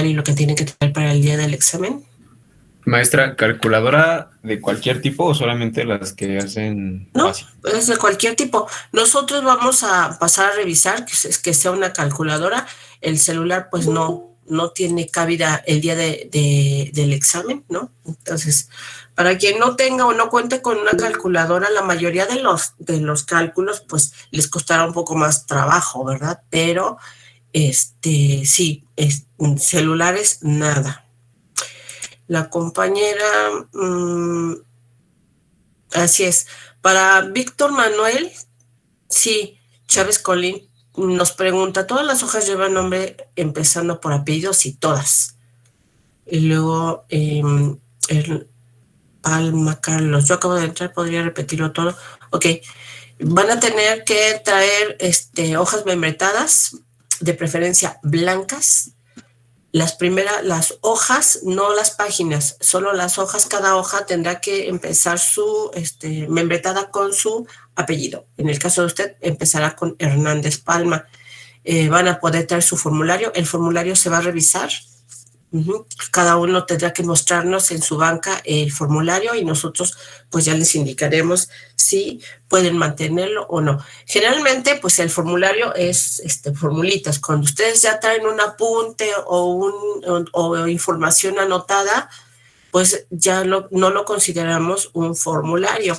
y lo que tienen que traer para el día del examen. Maestra, ¿calculadora de cualquier tipo o solamente las que hacen No, básico? es de cualquier tipo. Nosotros vamos a pasar a revisar que sea una calculadora. El celular pues no tiene cabida el día del examen, ¿no? Entonces, para quien no tenga o no cuente con una calculadora, la mayoría de los cálculos pues les costará un poco más trabajo, ¿verdad? Pero sí, celulares nada. La compañera, así es. Para Víctor Manuel, sí, Chávez Colín nos pregunta, ¿todas las hojas llevan nombre empezando por apellidos? Y todas. Y luego, Palma Carlos, yo acabo de entrar, ¿podría repetirlo todo? Ok, van a tener que traer hojas membretadas, de preferencia blancas. Las hojas, no las páginas, solo las hojas. Cada hoja tendrá que empezar su membretada con su apellido. En el caso de usted, empezará con Hernández Palma. Van a poder traer su formulario. El formulario se va a revisar. Cada uno tendrá que mostrarnos en su banca el formulario y nosotros pues ya les indicaremos si pueden mantenerlo o no. Generalmente pues el formulario es formulitas. Cuando ustedes ya traen un apunte o información anotada, pues ya no lo consideramos un formulario.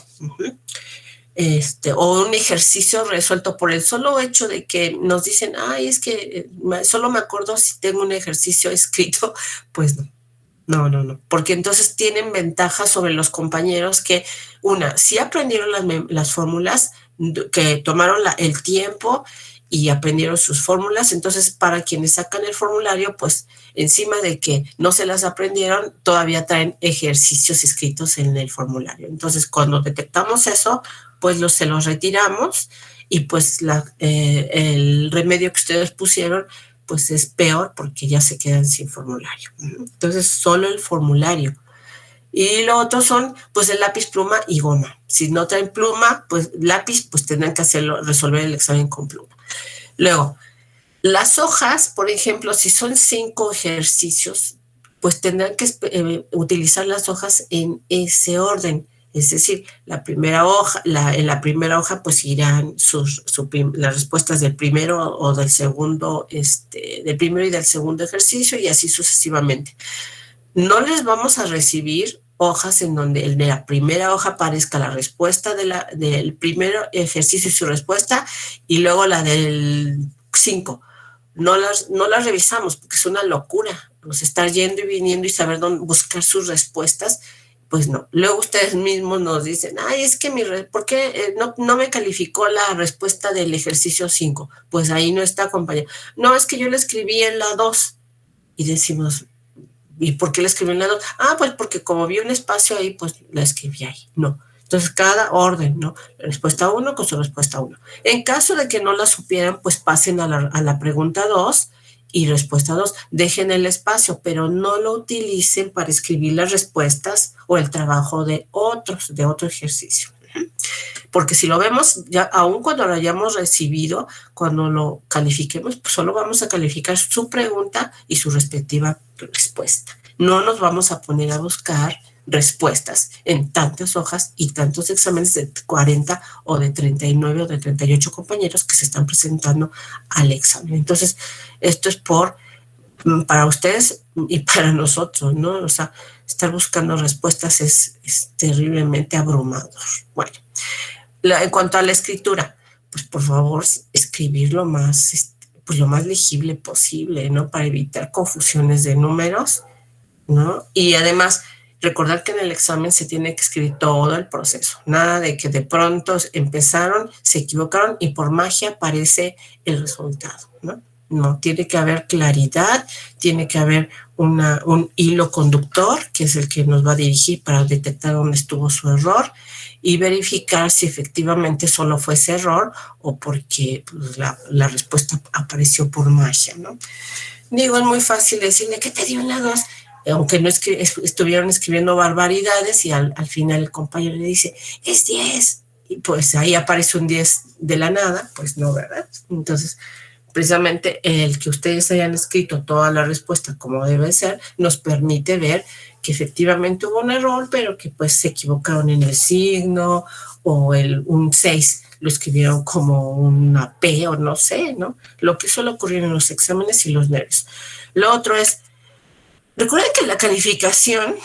O un ejercicio resuelto por el solo hecho de que nos dicen, ay, es que solo me acuerdo si tengo un ejercicio escrito, pues no, porque entonces tienen ventaja sobre los compañeros que, sí aprendieron las fórmulas, que tomaron el tiempo y aprendieron sus fórmulas. Entonces para quienes sacan el formulario, pues encima de que no se las aprendieron, todavía traen ejercicios escritos en el formulario. Entonces cuando detectamos eso, pues se los retiramos y pues el remedio que ustedes pusieron pues es peor porque ya se quedan sin formulario. Entonces solo el formulario. Y lo otro son pues el lápiz, pluma y goma. Si no traen pluma, pues lápiz, pues tendrán que resolver el examen con pluma. Luego, las hojas, por ejemplo, si son 5 ejercicios, pues tendrán que utilizar las hojas en ese orden. Es decir, en la primera hoja pues irán las respuestas del primero o del segundo, del primero y del segundo ejercicio y así sucesivamente. No les vamos a recibir hojas en donde en la primera hoja aparezca la respuesta del primer ejercicio y su respuesta y luego la del 5. No las revisamos porque es una locura. Nos estar yendo y viniendo y saber dónde buscar sus respuestas. Pues no. Luego ustedes mismos nos dicen, ay, es que ¿por qué no me calificó la respuesta del ejercicio 5? Pues ahí no está, compañero. No, es que yo la escribí en la 2. Y decimos, ¿y por qué la escribí en la 2? Ah, pues porque como vi un espacio ahí, pues la escribí ahí. No. Entonces, cada orden, ¿no? Respuesta 1 con su respuesta 1. En caso de que no la supieran, pues pasen a la pregunta 2 y respuesta 2. Dejen el espacio, pero no lo utilicen para escribir las respuestas o el trabajo de otro ejercicio. Porque si lo vemos, ya aún cuando lo hayamos recibido, cuando lo califiquemos, pues solo vamos a calificar su pregunta y su respectiva respuesta. No nos vamos a poner a buscar respuestas en tantas hojas y tantos exámenes de 40 o de 39 o de 38 compañeros que se están presentando al examen. Entonces, esto es para ustedes y para nosotros, ¿no? O sea, estar buscando respuestas es terriblemente abrumador. Bueno, en cuanto a la escritura, pues por favor escribir lo más legible posible, ¿no? Para evitar confusiones de números, ¿no? Y además, recordar que en el examen se tiene que escribir todo el proceso. Nada de que de pronto empezaron, se equivocaron y por magia aparece el resultado, ¿no? No, tiene que haber claridad, tiene que haber un hilo conductor, que es el que nos va a dirigir para detectar dónde estuvo su error y verificar si efectivamente solo fue ese error o porque pues, la respuesta apareció por magia, ¿no? Digo, es muy fácil decirle que te dio en la 2, aunque no estuvieron escribiendo barbaridades y al final el compañero le dice, es 10, y pues ahí aparece un 10 de la nada, pues no, ¿verdad? Entonces, precisamente el que ustedes hayan escrito toda la respuesta como debe ser, nos permite ver que efectivamente hubo un error, pero que pues se equivocaron en el signo, o un 6 lo escribieron como una P, o no sé, ¿no? Lo que suele ocurrir en los exámenes y los nervios. Lo otro es, recuerden que la calificación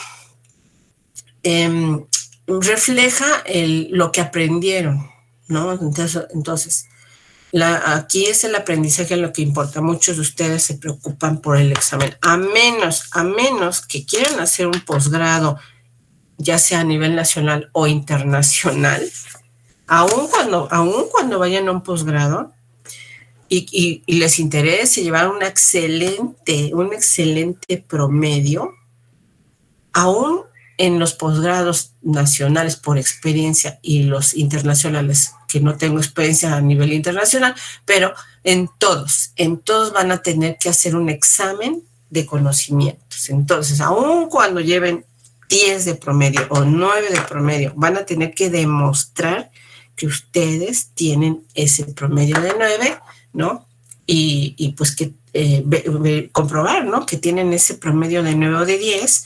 refleja lo que aprendieron, ¿no? Entonces aquí es el aprendizaje lo que importa. Muchos de ustedes se preocupan por el examen, a menos que quieran hacer un posgrado, ya sea a nivel nacional o internacional. Aún cuando vayan a un posgrado y les interese llevar un excelente promedio, aún en los posgrados nacionales por experiencia y los internacionales, que no tengo experiencia a nivel internacional, pero en todos van a tener que hacer un examen de conocimientos. Entonces, aún cuando lleven 10 de promedio o 9 de promedio, van a tener que demostrar que ustedes tienen ese promedio de 9, ¿no? Y pues que comprobar, ¿no? Que tienen ese promedio de 9 o de 10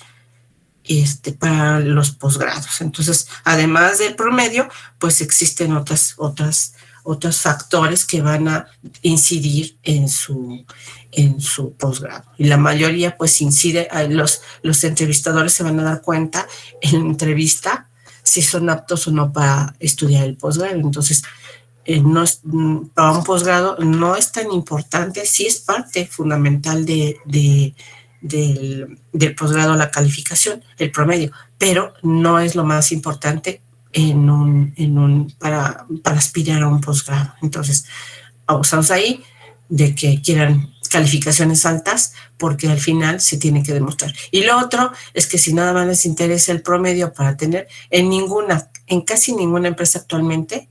para los posgrados. Entonces, además del promedio, pues existen otros factores que van a incidir en su posgrado. Y la mayoría, pues, incide, los entrevistadores se van a dar cuenta en la entrevista si son aptos o no para estudiar el posgrado. Entonces, para un posgrado no es tan importante, sí es parte fundamental del posgrado la calificación, el promedio, pero no es lo más importante para aspirar a un posgrado. Entonces, abusamos ahí de que quieran calificaciones altas, porque al final se tiene que demostrar. Y lo otro es que si nada más les interesa el promedio para tener, en casi ninguna empresa actualmente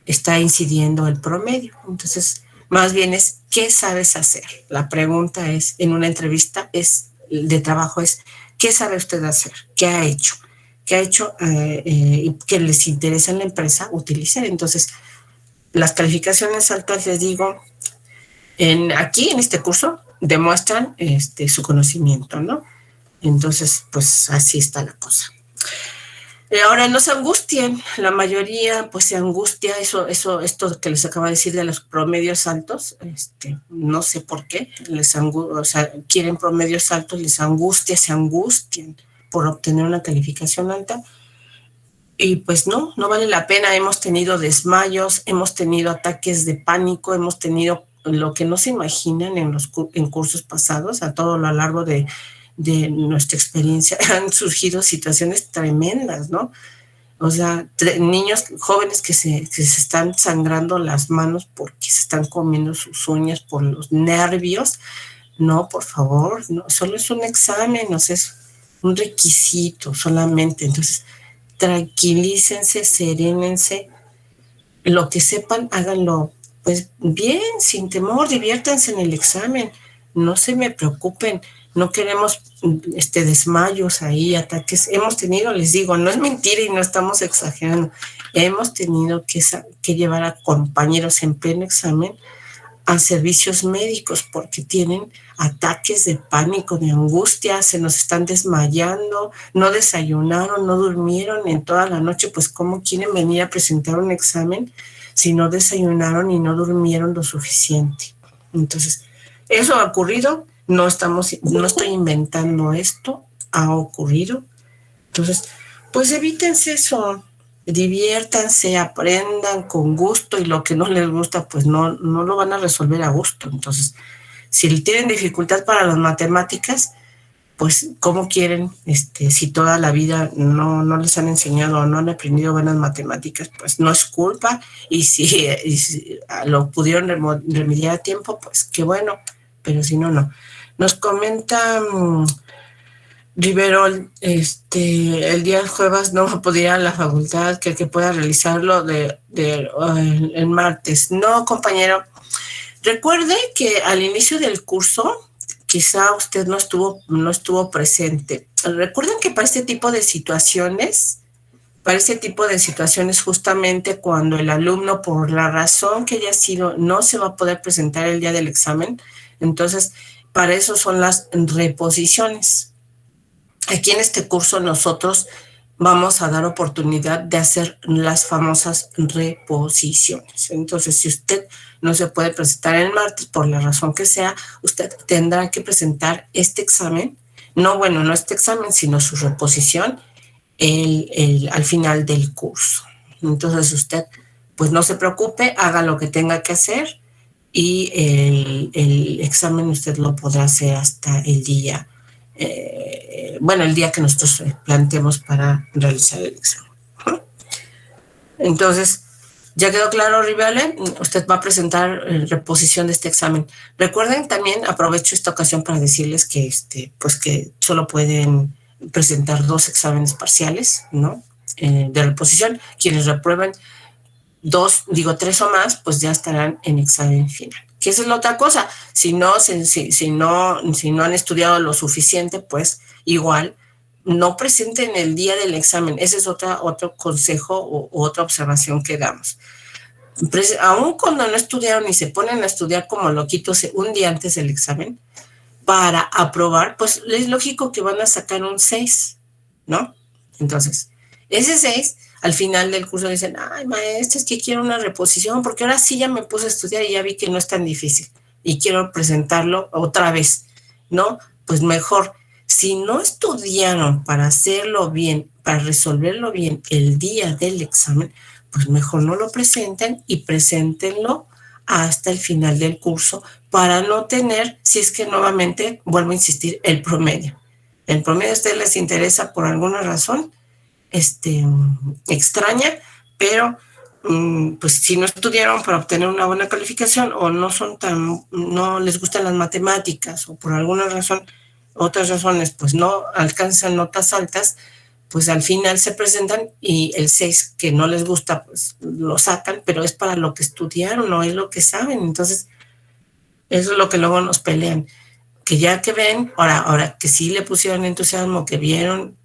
está incidiendo el promedio. Entonces, más bien es, ¿qué sabes hacer? La pregunta es, en una entrevista de trabajo es, ¿qué sabe usted hacer? ¿Qué ha hecho? ¿Qué ha hecho que les interesa en la empresa utilizar? Entonces, las calificaciones altas, les digo, aquí en este curso demuestran su conocimiento, ¿no? Entonces, pues así está la cosa. Ahora, no se angustien, la mayoría pues se angustia, esto que les acabo de decir de los promedios altos, no sé por qué, quieren promedios altos, se angustian por obtener una calificación alta, y pues no vale la pena. Hemos tenido desmayos, hemos tenido ataques de pánico, hemos tenido lo que no se imaginan en cursos pasados. A todo lo largo de nuestra experiencia han surgido situaciones tremendas, ¿no? O sea, niños jóvenes que se están sangrando las manos porque se están comiendo sus uñas por los nervios. No, por favor, no, solo es un examen, o sea, es un requisito solamente. Entonces, tranquilícense, serénense, lo que sepan, háganlo pues bien, sin temor, diviértanse en el examen, no se me preocupen, no queremos desmayos ahí, ataques. Hemos tenido, les digo, no es mentira y no estamos exagerando, hemos tenido que llevar a compañeros en pleno examen a servicios médicos porque tienen ataques de pánico, de angustia, se nos están desmayando, no desayunaron, no durmieron en toda la noche. Pues ¿cómo quieren venir a presentar un examen si no desayunaron y no durmieron lo suficiente? Entonces, eso ha ocurrido, no estoy inventando esto, ha ocurrido. Entonces, pues evítense eso, diviértanse, aprendan con gusto, y lo que no les gusta, pues no lo van a resolver a gusto. Entonces, si tienen dificultad para las matemáticas, pues ¿cómo quieren? Si toda la vida no les han enseñado o no han aprendido buenas matemáticas, pues no es culpa, y si lo pudieron remediar a tiempo, pues qué bueno, pero si no. Nos comenta Riverol, el día jueves no podía ir a la facultad, que pueda realizarlo el martes. No, compañero, recuerde que al inicio del curso, quizá usted no estuvo presente. Recuerden que para este tipo de situaciones Para ese tipo de situaciones, justamente cuando el alumno, por la razón que haya sido, no se va a poder presentar el día del examen, entonces para eso son las reposiciones. Aquí en este curso nosotros vamos a dar oportunidad de hacer las famosas reposiciones. Entonces, si usted no se puede presentar el martes por la razón que sea, usted tendrá que presentar este examen, no este examen, sino su reposición al final del curso. Entonces usted, pues no se preocupe, haga lo que tenga que hacer y el examen usted lo podrá hacer hasta el día, el día que nosotros planteemos para realizar el examen. Entonces, ¿ya quedó claro, Rivale? Usted va a presentar reposición de este examen. Recuerden también, aprovecho esta ocasión para decirles que, que solo pueden presentar 2 exámenes parciales, ¿no? De reposición. Quienes reprueben 3 o más, pues ya estarán en examen final. Que esa es la otra cosa. Si no han estudiado lo suficiente, pues igual no presenten el día del examen. Ese es otro consejo o otra observación que damos. Aún cuando no estudiaron y se ponen a estudiar como loquitos un día antes del examen, para aprobar, pues es lógico que van a sacar un 6, ¿no? Entonces, ese 6, al final del curso dicen, ay, maestra, es que quiero una reposición, porque ahora sí ya me puse a estudiar y ya vi que no es tan difícil y quiero presentarlo otra vez, ¿no? Pues mejor, si no estudiaron para hacerlo bien, para resolverlo bien el día del examen, pues mejor no lo presenten y preséntenlo hasta el final del curso para no tener, si es que nuevamente, vuelvo a insistir, el promedio. El promedio a ustedes les interesa por alguna razón extraña, pero pues si no estudiaron para obtener una buena calificación o no les gustan las matemáticas o por alguna razón, otras razones, pues no alcanzan notas altas, pues al final se presentan y el 6 que no les gusta, pues lo sacan, pero es para lo que estudiaron, no es lo que saben. Entonces, eso es lo que luego nos pelean. Que ya que ven, ahora que sí le pusieron entusiasmo, que vieron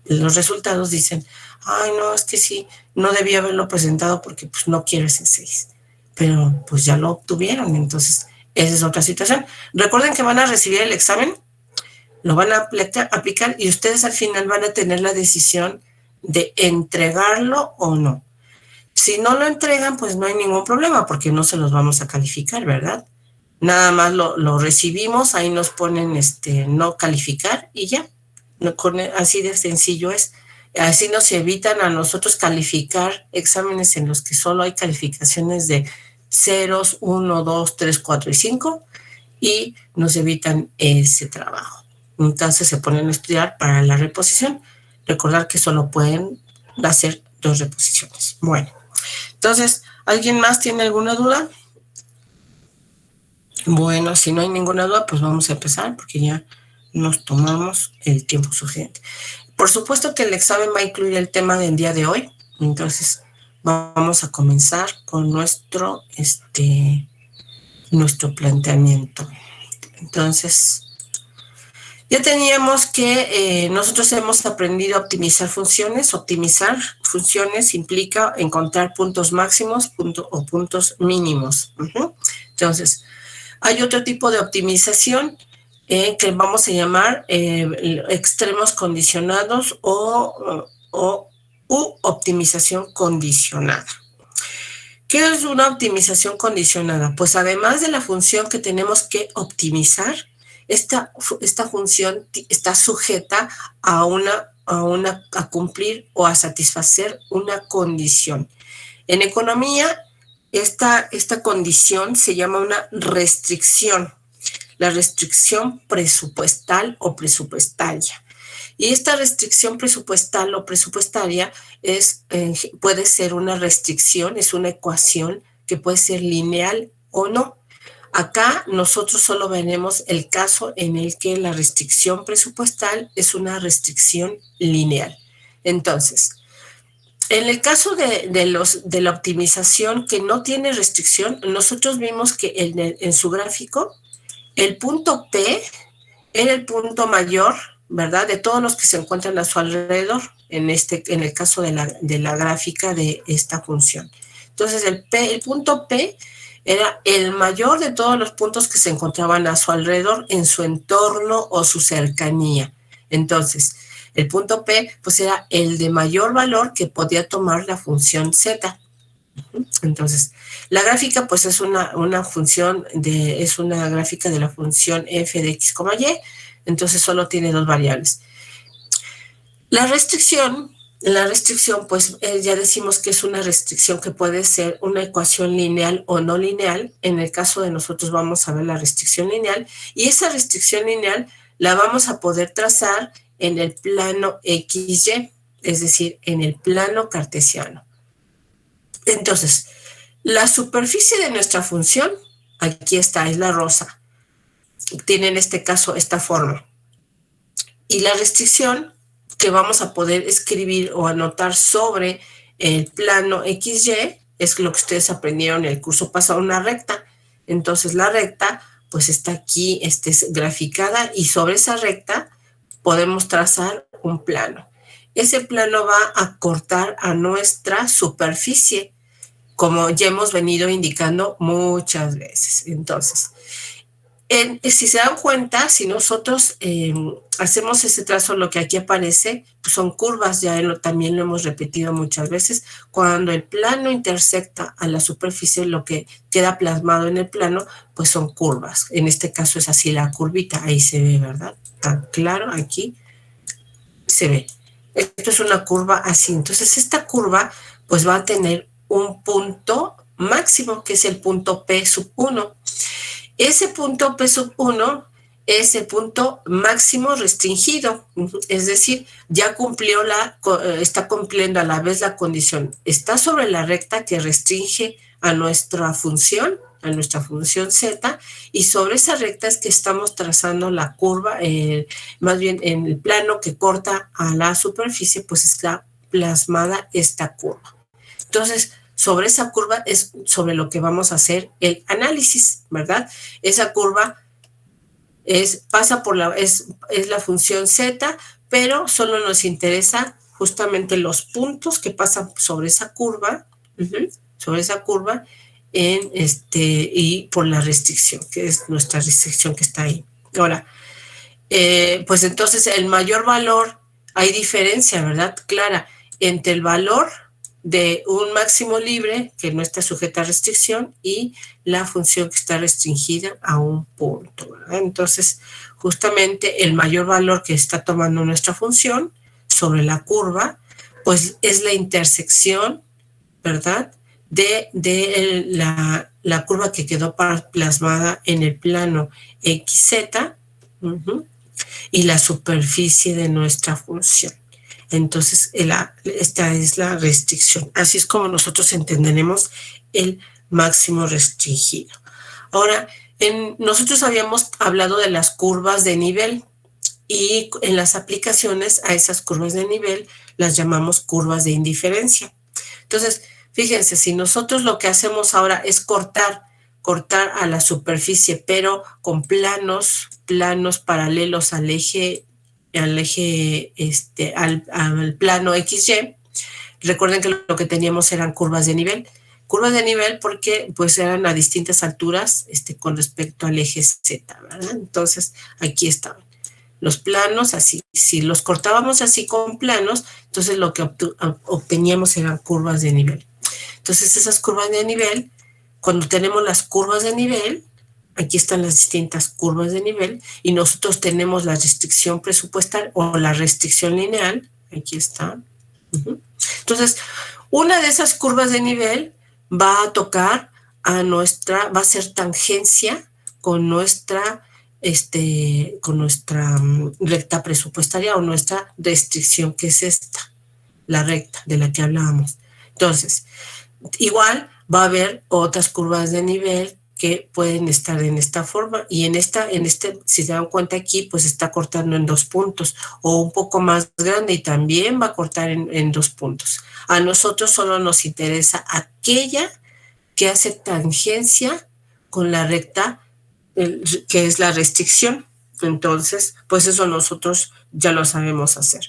los resultados, dicen, ay, no, es que sí, no debía haberlo presentado porque pues no quiero ese 6. Pero pues ya lo obtuvieron, entonces esa es otra situación. Recuerden que van a recibir el examen, lo van a aplicar y ustedes al final van a tener la decisión de entregarlo o no. Si no lo entregan, pues no hay ningún problema porque no se los vamos a calificar, ¿verdad? Nada más lo recibimos, ahí nos ponen no calificar y ya. Así de sencillo es. Así nos evitan a nosotros calificar exámenes en los que solo hay calificaciones de 0, 1, 2, 3, 4 y 5 y nos evitan ese trabajo. Entonces se ponen a estudiar para la reposición. Recordar que solo pueden hacer 2 reposiciones. Bueno, entonces, ¿alguien más tiene alguna duda? Bueno, si no hay ninguna duda, pues vamos a empezar porque ya nos tomamos el tiempo suficiente. Por supuesto que el examen va a incluir el tema del día de hoy. Entonces, vamos a comenzar con nuestro planteamiento. Entonces, ya teníamos que nosotros hemos aprendido a optimizar funciones. Optimizar funciones implica encontrar puntos máximos o puntos mínimos. Entonces, hay otro tipo de optimización que vamos a llamar extremos condicionados u optimización condicionada. ¿Qué es una optimización condicionada? Pues además de la función que tenemos que optimizar, esta función está sujeta a cumplir o a satisfacer una condición. En economía, esta condición se llama una restricción, la restricción presupuestal o presupuestaria. Y esta restricción presupuestal o presupuestaria puede ser una restricción, es una ecuación que puede ser lineal o no. Acá nosotros solo veremos el caso en el que la restricción presupuestal es una restricción lineal. Entonces, en el caso de la optimización que no tiene restricción, nosotros vimos que en su gráfico el punto P era el punto mayor ¿verdad? De todos los que se encuentran a su alrededor, en el caso de la gráfica de esta función. Entonces, el punto P era el mayor de todos los puntos que se encontraban a su alrededor, en su entorno o su cercanía. Entonces, el punto P, pues era el de mayor valor que podía tomar la función Z. Entonces, la gráfica, pues es una gráfica de la función f de x, y, entonces solo tiene dos variables. La restricción, pues ya decimos que es una restricción que puede ser una ecuación lineal o no lineal. En el caso de nosotros vamos a ver la restricción lineal, y esa restricción lineal la vamos a poder trazar en el plano XY, es decir, en el plano cartesiano. Entonces, la superficie de nuestra función, aquí está, es la rosa, tiene en este caso esta forma. Y la restricción que vamos a poder escribir o anotar sobre el plano XY es lo que ustedes aprendieron en el curso pasado, una recta. Entonces la recta pues está aquí, es graficada, y sobre esa recta podemos trazar un plano. Ese plano va a cortar a nuestra superficie, como ya hemos venido indicando muchas veces. Entonces, si se dan cuenta, si nosotros hacemos ese trazo, lo que aquí aparece pues son curvas, ya también lo hemos repetido muchas veces. Cuando el plano intersecta a la superficie, lo que queda plasmado en el plano, pues son curvas. En este caso es así la curvita, ahí se ve, ¿verdad? Tan claro, aquí se ve. Esto es una curva así. Entonces, esta curva pues va a tener un punto máximo, que es el punto P sub 1. Ese punto P sub 1 es el punto máximo restringido, es decir, ya está cumpliendo a la vez la condición. Está sobre la recta que restringe a nuestra función Z, y sobre esa recta es que estamos trazando la curva, más bien en el plano que corta a la superficie, pues está plasmada esta curva. Entonces, sobre esa curva es sobre lo que vamos a hacer el análisis, ¿verdad? Esa curva es la función Z, pero solo nos interesa justamente los puntos que pasan sobre esa curva, y por la restricción, que es nuestra restricción que está ahí. Ahora, pues entonces el mayor valor, hay diferencia, ¿verdad? Clara, entre el valor de un máximo libre que no está sujeta a restricción y la función que está restringida a un punto, ¿verdad? Entonces, justamente el mayor valor que está tomando nuestra función sobre la curva, pues es la intersección, ¿verdad?, de la curva que quedó plasmada en el plano XZ, y la superficie de nuestra función. Entonces, esta es la restricción. Así es como nosotros entenderemos el máximo restringido. Ahora, nosotros habíamos hablado de las curvas de nivel, y en las aplicaciones a esas curvas de nivel las llamamos curvas de indiferencia. Entonces, fíjense, si nosotros lo que hacemos ahora es cortar a la superficie, pero con planos paralelos al plano XY. Recuerden que lo que teníamos eran curvas de nivel porque pues eran a distintas alturas con respecto al eje Z, ¿verdad? Entonces, aquí estaban los planos así. Si los cortábamos así con planos, entonces lo que obteníamos eran curvas de nivel. Entonces, esas curvas de nivel, cuando tenemos las curvas de nivel, aquí están las distintas curvas de nivel, y nosotros tenemos la restricción presupuestaria o la restricción lineal, aquí está. Entonces, una de esas curvas de nivel va a tocar va a ser tangencia con nuestra recta presupuestaria o nuestra restricción, que es esta, la recta de la que hablábamos. Entonces, igual va a haber otras curvas de nivel que pueden estar en esta forma, y si se dan cuenta aquí, pues está cortando en 2 puntos, o un poco más grande, y también va a cortar en 2 puntos. A nosotros solo nos interesa aquella que hace tangencia con la recta, que es la restricción. Entonces, pues eso nosotros ya lo sabemos hacer.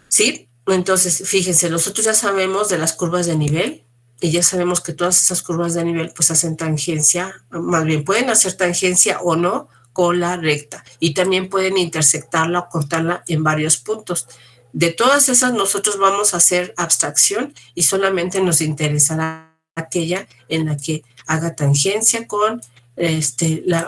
¿Sí? Entonces, fíjense, nosotros ya sabemos de las curvas de nivel y ya sabemos que todas esas curvas de nivel pues hacen tangencia, más bien pueden hacer tangencia o no con la recta y también pueden intersectarla o cortarla en varios puntos. De todas esas nosotros vamos a hacer abstracción y solamente nos interesará aquella en la que haga tangencia con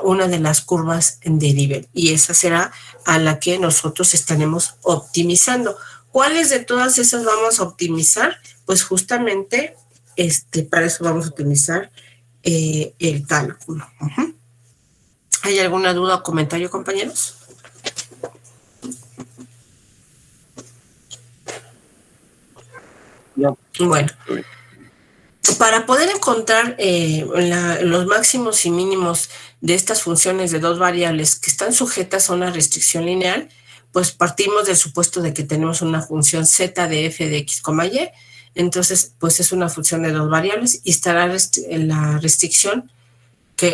una de las curvas de nivel y esa será a la que nosotros estaremos optimizando. ¿Cuáles de todas esas vamos a optimizar? Pues justamente para eso vamos a utilizar el cálculo. ¿Hay alguna duda o comentario, compañeros? No. Bueno, para poder encontrar los máximos y mínimos de estas funciones de dos variables que están sujetas a una restricción lineal, pues partimos del supuesto de que tenemos una función z de f de x, y, entonces pues es una función de dos variables y estará en la restricción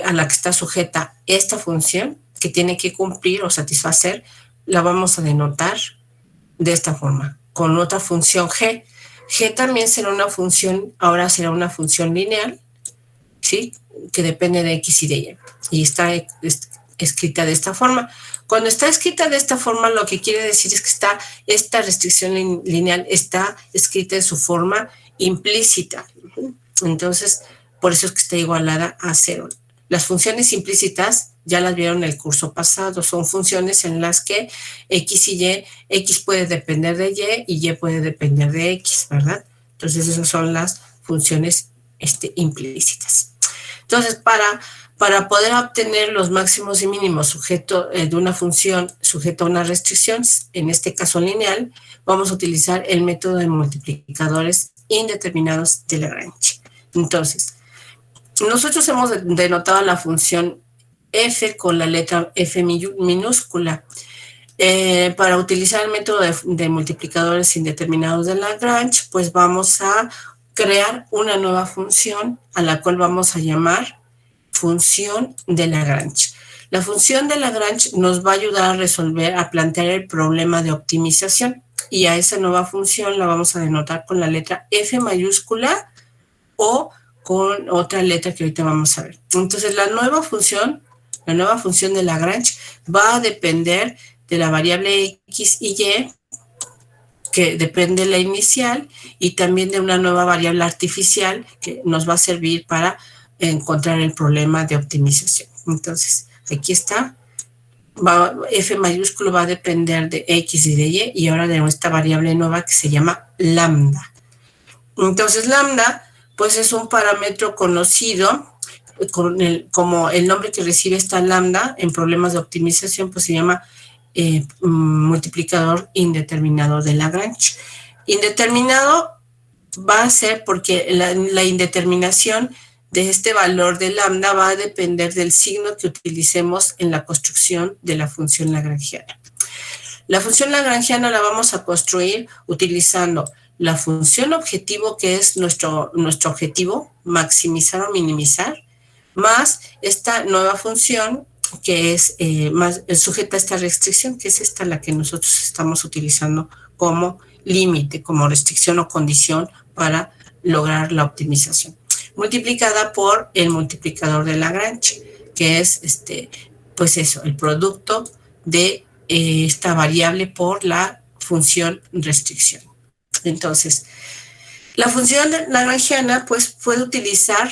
a la que está sujeta esta función que tiene que cumplir o satisfacer, la vamos a denotar de esta forma, con otra función g. G también será una función, ahora será una función lineal, ¿sí? Que depende de x y de y. Y está escrita de esta forma. Cuando está escrita de esta forma, lo que quiere decir es que esta restricción lineal está escrita en su forma implícita. Entonces, por eso es que está igualada a 0. Las funciones implícitas ya las vieron en el curso pasado, son funciones en las que x y y, x puede depender de y puede depender de x, ¿verdad? Entonces esas son las funciones implícitas. Entonces para poder obtener los máximos y mínimos sujeto de una función sujeto a una restricción, en este caso lineal, vamos a utilizar el método de multiplicadores indeterminados de Lagrange. Entonces, nosotros hemos denotado la función f con la letra f minúscula. Para utilizar el método de multiplicadores indeterminados de Lagrange, pues vamos a crear una nueva función a la cual vamos a llamar función de Lagrange. La función de Lagrange nos va a ayudar a plantear el problema de optimización y a esa nueva función la vamos a denotar con la letra f mayúscula o con otra letra que ahorita vamos a ver. Entonces la nueva función de Lagrange va a depender de la variable x y y, que depende de la inicial, y también de una nueva variable artificial que nos va a servir para encontrar el problema de optimización. Entonces, aquí está. F mayúsculo va a depender de x y de y ahora de esta variable nueva que se llama lambda. Entonces, lambda, pues es un parámetro conocido como el nombre que recibe esta lambda en problemas de optimización, pues se llama multiplicador indeterminado de Lagrange. Indeterminado va a ser porque la indeterminación de este valor de lambda va a depender del signo que utilicemos en la construcción de la función lagrangiana. La función lagrangiana la vamos a construir utilizando la función objetivo, que es nuestro objetivo, maximizar o minimizar, más esta nueva función que es más sujeta a esta restricción, que es esta la que nosotros estamos utilizando como límite, como restricción o condición para lograr la optimización, multiplicada por el multiplicador de Lagrange, que es pues eso, el producto de esta variable por la función restricción. Entonces, la función lagrangiana pues puede utilizar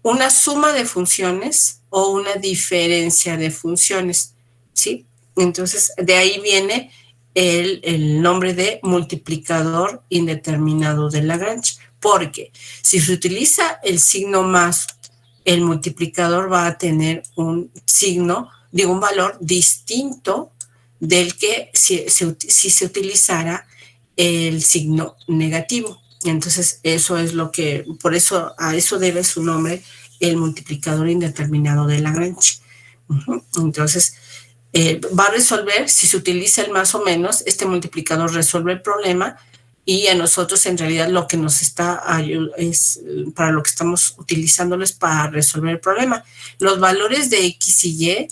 una suma de funciones o una diferencia de funciones, ¿sí? Entonces, de ahí viene el nombre de multiplicador indeterminado de Lagrange, porque si se utiliza el signo más, el multiplicador va a tener un signo, digo, un valor distinto del que si se utilizara el signo negativo. Entonces, eso es lo que, por eso, a eso debe su nombre, el multiplicador indeterminado de Lagrange. Entonces, va a resolver, si se utiliza el más o menos, este multiplicador resuelve el problema, y a nosotros en realidad lo que nos está es para lo que estamos utilizándolo es para resolver el problema. Los valores de x y y,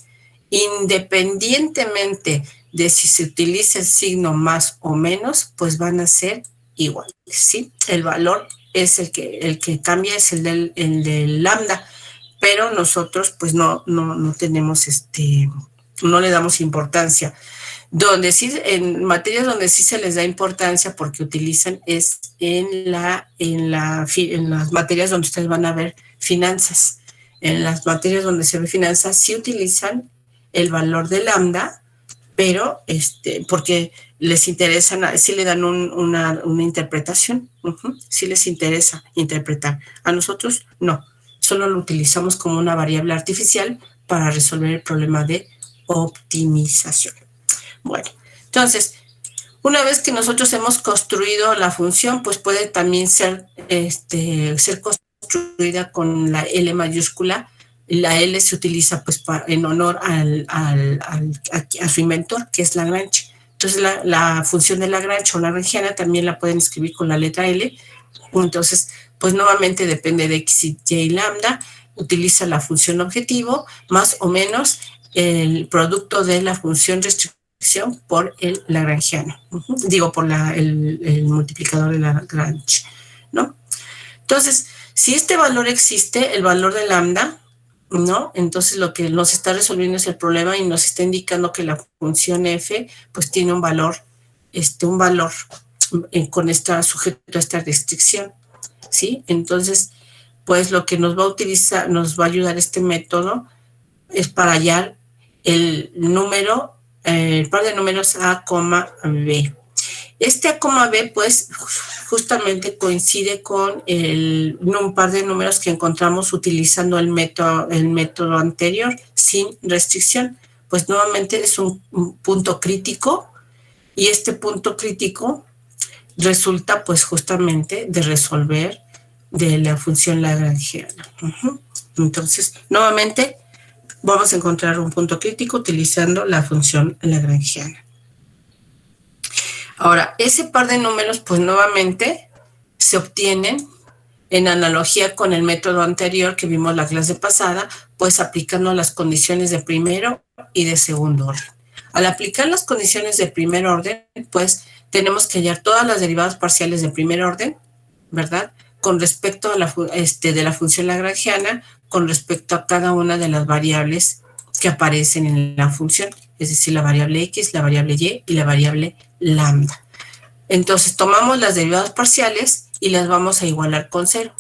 independientemente de si se utiliza el signo más o menos, pues van a ser iguales, ¿sí? El valor es el que cambia, es el del lambda, pero nosotros pues no tenemos no le damos importancia. Donde sí, en materias donde sí se les da importancia porque utilizan es en las materias donde ustedes van a ver finanzas. En las materias donde se ve finanzas sí utilizan el valor de lambda, pero porque les interesa, sí le dan una interpretación, sí les interesa interpretar. A nosotros no, solo lo utilizamos como una variable artificial para resolver el problema de optimización. Bueno, entonces, una vez que nosotros hemos construido la función, pues puede también ser construida con la L mayúscula. La L se utiliza pues en honor a su inventor, que es Lagrange. Entonces, la función de Lagrange o lagrangiana también la pueden escribir con la letra L. Entonces, pues nuevamente depende de X, Y, lambda. Utiliza la función objetivo más o menos el producto de la función restrictiva por el lagrangiano, digo, por el multiplicador de Lagrange, ¿no? Entonces, si este valor existe, el valor de lambda, ¿no? Entonces lo que nos está resolviendo es el problema y nos está indicando que la función f, pues tiene un valor sujeto a esta restricción, ¿sí? Entonces, pues lo que nos va a ayudar este método es para hallar el par de números A, B. Este A, B, pues, justamente coincide con un par de números que encontramos utilizando el método anterior, sin restricción. Pues, nuevamente es un punto crítico, y este punto crítico resulta, pues, justamente de resolver de la función lagrangiana. Entonces, nuevamente, vamos a encontrar un punto crítico utilizando la función lagrangiana. Ahora, ese par de números, pues nuevamente se obtienen en analogía con el método anterior que vimos la clase pasada, pues aplicando las condiciones de primero y de segundo orden. Al aplicar las condiciones de primer orden, pues tenemos que hallar todas las derivadas parciales de primer orden, ¿verdad? Con respecto a de la función lagrangiana, con respecto a cada una de las variables que aparecen en la función, es decir, la variable x, la variable y y la variable lambda. Entonces, tomamos las derivadas parciales y las vamos a igualar con 0.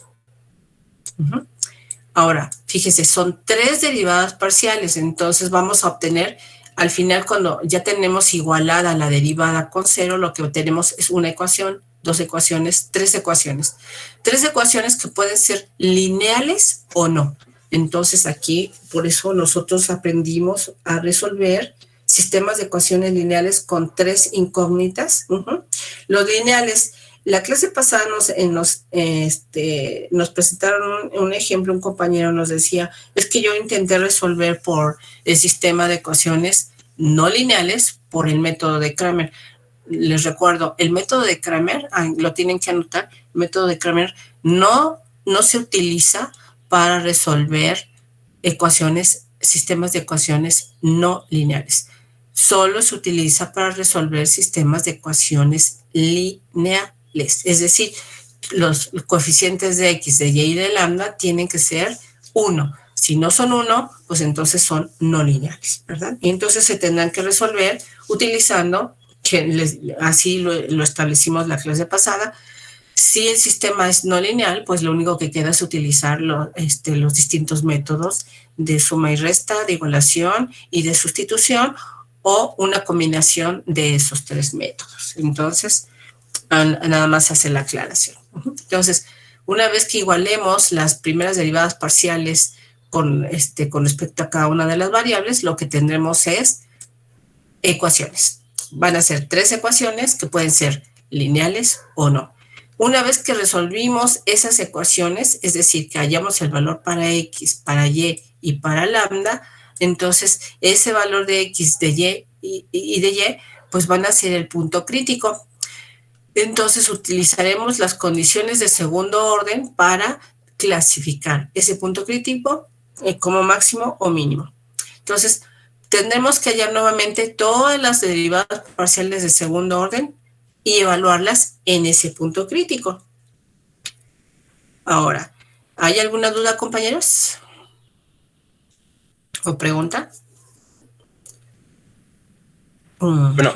Ahora, fíjese, son 3 derivadas parciales, entonces vamos a obtener, al final, cuando ya tenemos igualada la derivada con 0, lo que obtenemos es una ecuación, 2 ecuaciones, 3 ecuaciones. 3 ecuaciones que pueden ser lineales o no. Entonces aquí, por eso nosotros aprendimos a resolver sistemas de ecuaciones lineales con 3 incógnitas. Los lineales, la clase pasada nos presentaron un ejemplo, un compañero nos decía, es que yo intenté resolver por el sistema de ecuaciones no lineales por el método de Cramer. Les recuerdo, el método de Cramer, lo tienen que anotar, el método de Cramer no se utiliza para resolver sistemas de ecuaciones no lineales. Solo se utiliza para resolver sistemas de ecuaciones lineales. Es decir, los coeficientes de x, de y y de lambda tienen que ser 1. Si no son 1, pues entonces son no lineales, ¿verdad? Y entonces se tendrán que resolver utilizando, así lo establecimos la clase pasada. Si el sistema es no lineal, pues lo único que queda es utilizar los distintos métodos de suma y resta, de igualación y de sustitución, o una combinación de esos 3 métodos. Entonces, nada más hace la aclaración. Entonces, una vez que igualemos las primeras derivadas parciales con respecto a cada una de las variables, lo que tendremos es ecuaciones. Van a ser 3 ecuaciones que pueden ser lineales o no. Una vez que resolvimos esas ecuaciones, es decir, que hallamos el valor para x, para y y para lambda, entonces ese valor de x, de y de y, pues van a ser el punto crítico. Entonces utilizaremos las condiciones de segundo orden para clasificar ese punto crítico como máximo o mínimo. Entonces, tendremos que hallar nuevamente todas las derivadas parciales de segundo orden y evaluarlas en ese punto crítico. Ahora, ¿hay alguna duda, compañeros? ¿O pregunta? Bueno,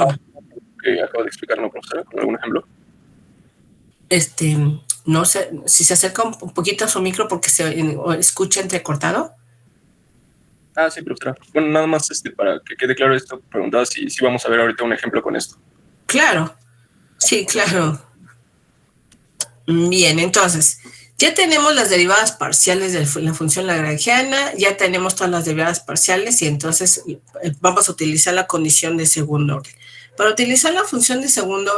que acabo de explicar, ¿no, profesora? ¿Con algún ejemplo? No sé, si se acerca un poquito a su micro porque se escucha entrecortado. Ah, sí, profesora. Bueno, nada más para que quede claro esto, preguntaba si vamos a ver ahorita un ejemplo con esto. Claro, sí, claro. Bien, entonces, ya tenemos las derivadas parciales de la función lagrangiana, ya tenemos todas las derivadas parciales y entonces vamos a utilizar la condición de segundo orden. Para utilizar la función de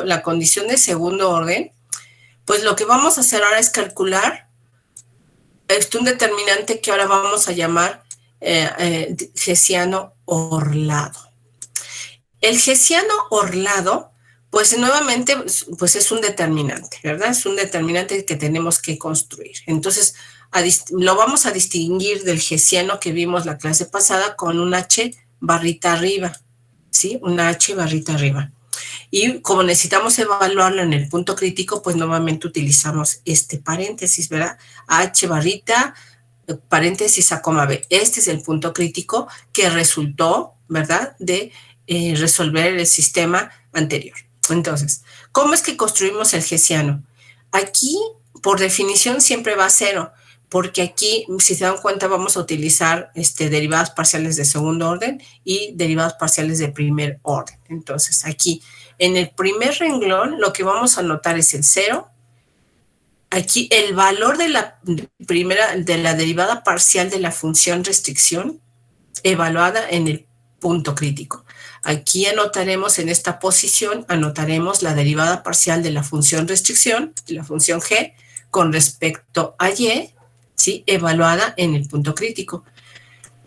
la condición de segundo orden, pues lo que vamos a hacer ahora es calcular un determinante que ahora vamos a llamar Hessiano orlado. El Hessiano orlado, pues nuevamente, pues es un determinante, ¿verdad? Es un determinante que tenemos que construir. Entonces, lo vamos a distinguir del Hessiano que vimos la clase pasada con un H barrita arriba, ¿sí? Una H barrita arriba. Y como necesitamos evaluarlo en el punto crítico, pues nuevamente utilizamos este paréntesis, ¿verdad? H barrita, paréntesis A, B. Este es el punto crítico que resultó, ¿verdad?, de resolver el sistema anterior. Entonces, ¿cómo es que construimos el Hessiano? Aquí, por definición, siempre va a cero, porque aquí, si se dan cuenta, vamos a utilizar derivadas parciales de segundo orden y derivadas parciales de primer orden. Entonces, aquí, en el primer renglón, lo que vamos a anotar es el 0. Aquí, el valor de la derivada parcial de la función restricción evaluada en el punto crítico. Aquí anotaremos en esta posición, anotaremos la derivada parcial de la función restricción, de la función g, con respecto a y, ¿sí?, evaluada en el punto crítico.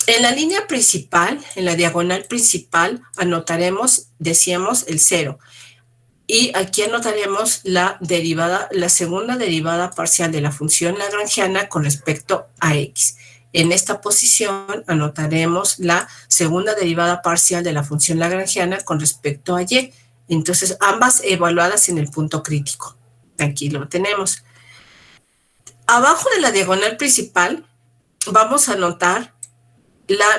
En la línea principal, en la diagonal principal, anotaremos, decíamos, el 0. Y aquí anotaremos la segunda derivada parcial de la función lagrangiana con respecto a x. En esta posición anotaremos la segunda derivada parcial de la función lagrangiana con respecto a y. Entonces, ambas evaluadas en el punto crítico. Aquí lo tenemos. Abajo de la diagonal principal vamos a anotar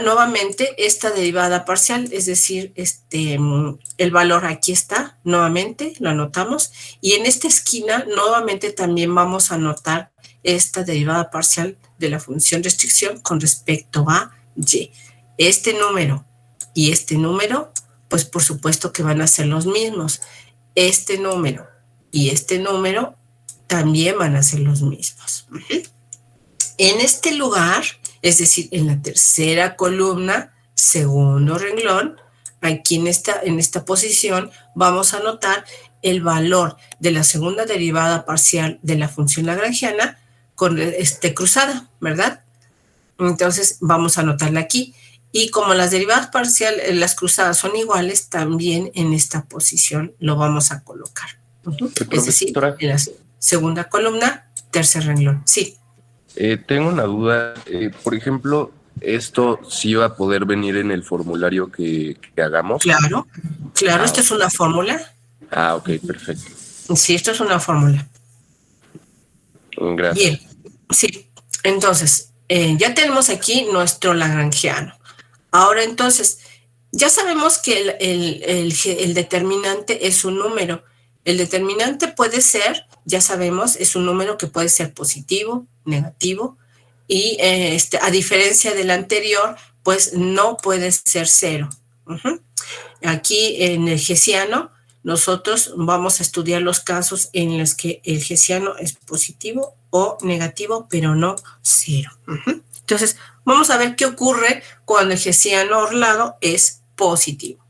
nuevamente esta derivada parcial, es decir, el valor aquí está, nuevamente lo anotamos, y en esta esquina nuevamente también vamos a anotar esta derivada parcial de la función restricción con respecto a y. Este número y este número, pues por supuesto que van a ser los mismos. Este número y este número también van a ser los mismos. En este lugar, es decir, en la tercera columna, segundo renglón, aquí en esta posición vamos a anotar el valor de la segunda derivada parcial de la función lagrangiana con cruzada, ¿verdad? Entonces vamos a anotarla aquí. Y como las derivadas parciales, las cruzadas son iguales, también en esta posición lo vamos a colocar. Es decir, en la segunda columna, tercer renglón. Sí. Tengo una duda. Por ejemplo, ¿esto sí va a poder venir en el formulario que hagamos? Claro, esto es una fórmula. Ah, ok, perfecto. Sí, esto es una fórmula. Gracias. Bien, sí. Entonces, ya tenemos aquí nuestro lagrangiano. Ahora, entonces, ya sabemos que el determinante es un número. El determinante puede ser, ya sabemos, es un número que puede ser positivo, negativo, y a diferencia del anterior, pues no puede ser cero. Aquí en el Hessiano, nosotros vamos a estudiar los casos en los que el Hessiano es positivo o negativo, pero no cero. Entonces, vamos a ver qué ocurre cuando el Hessiano orlado es positivo.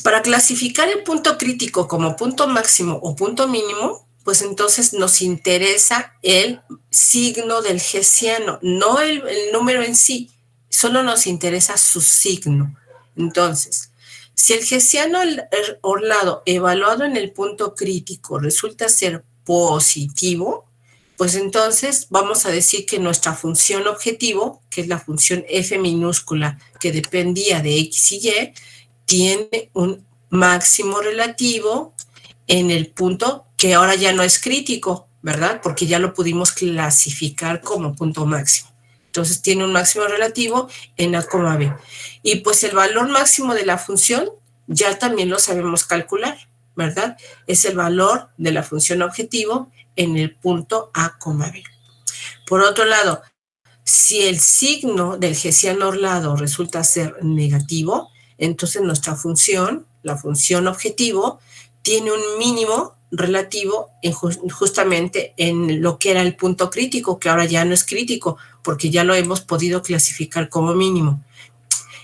Para clasificar el punto crítico como punto máximo o punto mínimo, pues entonces nos interesa el signo del Hessiano, no el número en sí, solo nos interesa su signo. Entonces, si el Hessiano orlado evaluado en el punto crítico resulta ser positivo, Pues entonces vamos a decir que nuestra función objetivo, que es la función f minúscula que dependía de x y y, tiene un máximo relativo en el punto que ahora ya no es crítico, ¿verdad? Porque ya lo pudimos clasificar como punto máximo. Entonces tiene un máximo relativo en A, B. Y pues el valor máximo de la función ya también lo sabemos calcular, ¿verdad? Es el valor de la función objetivo en el punto A, B. Por otro lado, si el signo del hessiano orlado resulta ser negativo, entonces nuestra función, la función objetivo, tiene un mínimo relativo justamente en lo que era el punto crítico, que ahora ya no es crítico, porque ya lo hemos podido clasificar como mínimo.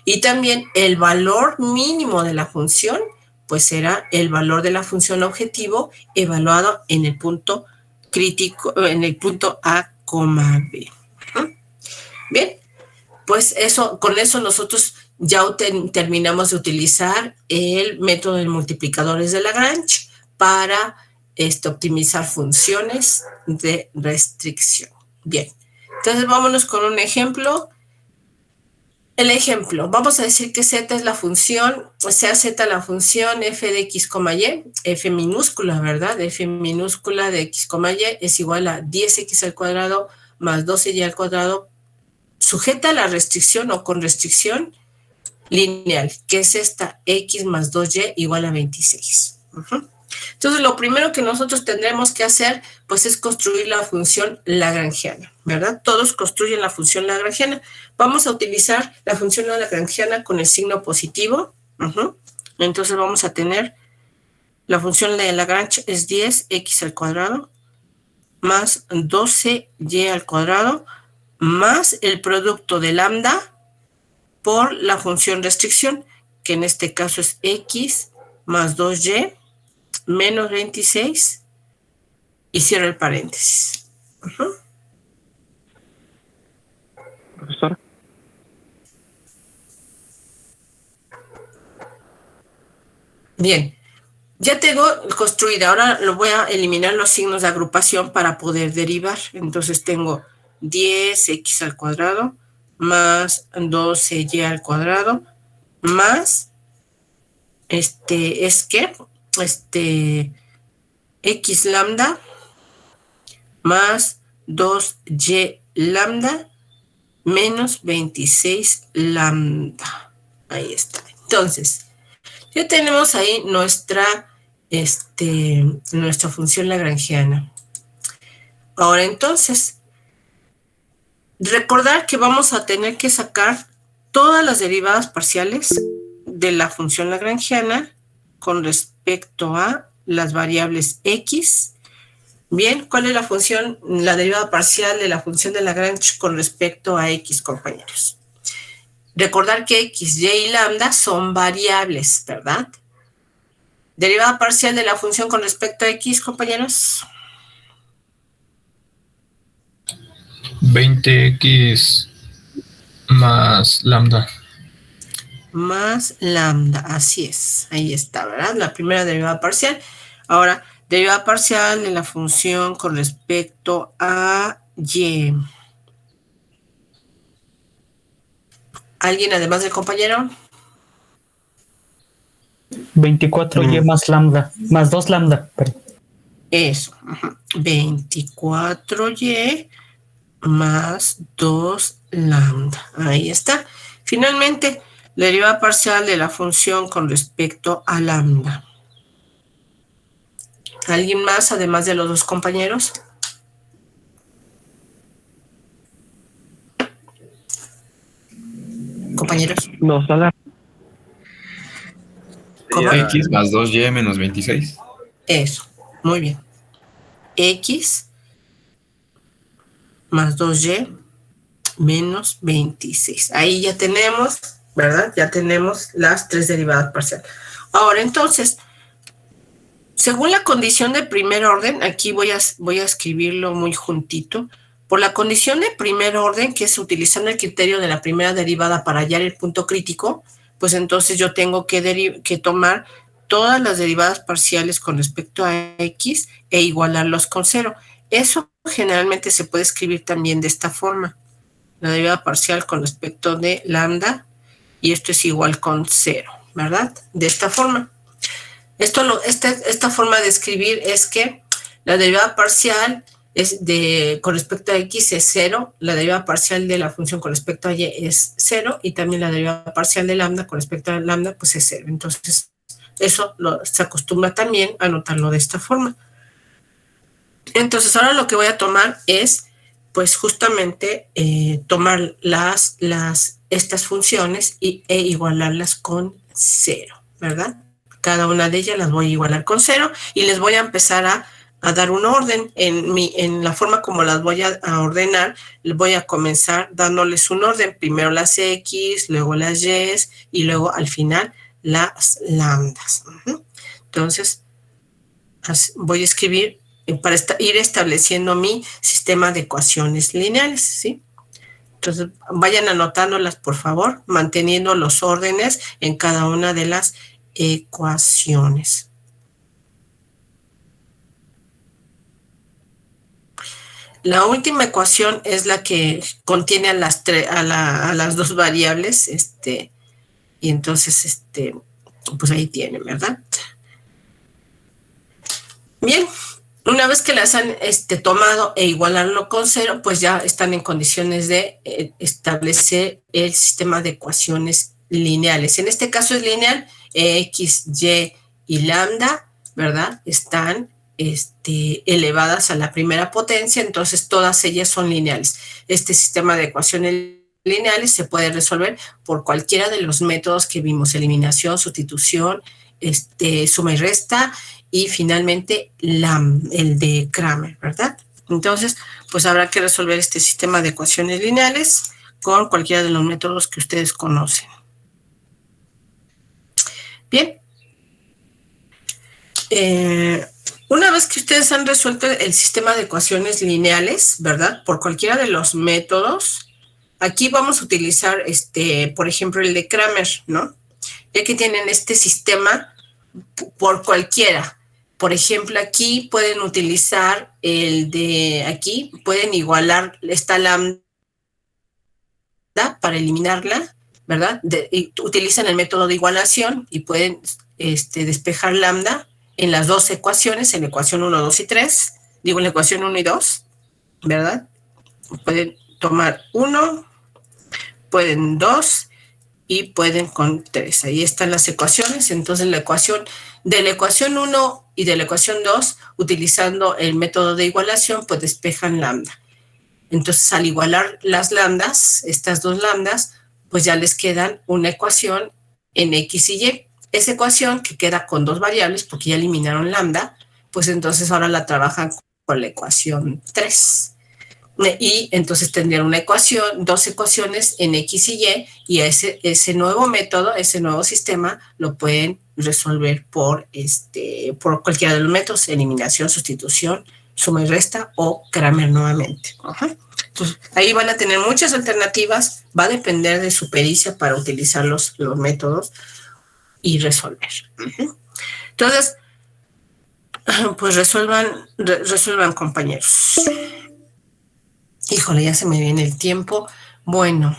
Y también el valor mínimo de la función, pues será el valor de la función objetivo evaluado en el punto crítico, en el punto A, B. Bien, pues con eso nosotros ya terminamos de utilizar el método de multiplicadores de Lagrange para optimizar funciones de restricción. Bien, entonces vámonos con un ejemplo. El ejemplo, vamos a decir que z es la función, sea z la función f de x, y, f minúscula, ¿verdad? F minúscula de x, y es igual a 10x al cuadrado más 12y al cuadrado, sujeta a la restricción o con restricción lineal, que es esta x más 2y igual a 26. Entonces, lo primero que nosotros tendremos que hacer, pues, es construir la función lagrangiana, ¿verdad? Todos construyen la función lagrangiana. Vamos a utilizar la función lagrangiana con el signo positivo. Entonces, vamos a tener la función de Lagrange es 10x al cuadrado más 12y al cuadrado más el producto de lambda por la función restricción, que en este caso es x más 2y menos 26 y cierro el paréntesis. Profesor. Bien, ya tengo construida. Ahora lo voy a eliminar los signos de agrupación para poder derivar. Entonces tengo 10x al cuadrado más 12y al cuadrado más x lambda más 2y lambda menos 26 lambda. Ahí está. Entonces, ya tenemos ahí nuestra función lagrangiana. Ahora entonces, recordar que vamos a tener que sacar todas las derivadas parciales de la función lagrangiana con respecto a las variables x. Bien, ¿cuál es la derivada parcial de la función de Lagrange con respecto a x, compañeros? Recordar que x, y y lambda son variables, ¿verdad? Derivada parcial de la función con respecto a x, compañeros. 20x más lambda. Más lambda, así es. Ahí está, ¿verdad? La primera derivada parcial. Ahora, derivada parcial de la función con respecto a y. ¿Alguien además del compañero? 24y más lambda, más 2 lambda. Perdón. Eso. 24y más 2 lambda. Ahí está. Finalmente, la derivada parcial de la función con respecto a lambda. ¿Alguien más además de los dos compañeros? Compañeros. No, sala. ¿Cómo? X más 2y menos 26. Eso, muy bien. X más 2y menos 26. Ahí ya tenemos, ¿verdad? Ya tenemos las tres derivadas parciales. Ahora, entonces, según la condición de primer orden, aquí voy a escribirlo muy juntito. Por la condición de primer orden, que es utilizando el criterio de la primera derivada para hallar el punto crítico, pues entonces yo tengo que tomar todas las derivadas parciales con respecto a x e igualarlos con 0. Eso generalmente se puede escribir también de esta forma. La derivada parcial con respecto de lambda, y esto es igual con 0, ¿verdad? De esta forma. Esta forma de escribir es que la derivada parcial con respecto a x es 0, la derivada parcial de la función con respecto a y es 0, y también la derivada parcial de lambda con respecto a lambda pues es 0. Entonces, eso se acostumbra también a anotarlo de esta forma. Entonces, ahora lo que voy a tomar es, pues justamente, tomar estas funciones e igualarlas con 0, ¿verdad? Cada una de ellas las voy a igualar con 0 y les voy a empezar a dar un orden. En la forma como las voy a ordenar, les voy a comenzar dándoles un orden. Primero las x, luego las y y luego al final las lambdas. Entonces, voy a escribir para ir estableciendo mi sistema de ecuaciones lineales, ¿sí? Entonces, vayan anotándolas, por favor, manteniendo los órdenes en cada una de las ecuaciones. La última ecuación es la que contiene a las dos variables, y entonces, pues ahí tienen, ¿verdad? Bien, una vez que las han tomado e igualarlo con 0, pues ya están en condiciones de establecer el sistema de ecuaciones lineales. En este caso es lineal, x, y y lambda, ¿verdad? Están elevadas a la primera potencia, entonces todas ellas son lineales. Este sistema de ecuaciones lineales se puede resolver por cualquiera de los métodos que vimos: eliminación, sustitución, suma y resta, y finalmente el de Cramer, ¿verdad? Entonces, pues habrá que resolver este sistema de ecuaciones lineales con cualquiera de los métodos que ustedes conocen. Bien. Una vez que ustedes han resuelto el sistema de ecuaciones lineales, ¿verdad? Por cualquiera de los métodos, aquí vamos a utilizar, por ejemplo, el de Cramer, ¿no? Ya que tienen este sistema por cualquiera. Por ejemplo, aquí pueden utilizar pueden igualar esta lambda para eliminarla, ¿verdad? Utilizan el método de igualación y pueden despejar lambda en las dos ecuaciones, en la ecuación 1, 2 y 3, digo en la ecuación 1 y 2, ¿verdad? Pueden tomar 1, pueden 2 y pueden con 3. Ahí están las ecuaciones. Entonces, de la ecuación 1 y de la ecuación 2, utilizando el método de igualación, pues despejan lambda. Entonces, al igualar las lambdas, estas dos lambdas, pues ya les quedan una ecuación en x y y. Esa ecuación que queda con dos variables, porque ya eliminaron lambda, pues entonces ahora la trabajan con la ecuación 3. Y entonces tendrían dos ecuaciones en x y ese nuevo método, ese nuevo sistema, lo pueden resolver por cualquiera de los métodos: eliminación, sustitución, suma y resta o Cramer nuevamente. Entonces, ahí van a tener muchas alternativas, va a depender de su pericia para utilizar los métodos y resolver. Entonces, pues resuelvan, compañeros. Híjole, ya se me viene el tiempo. Bueno.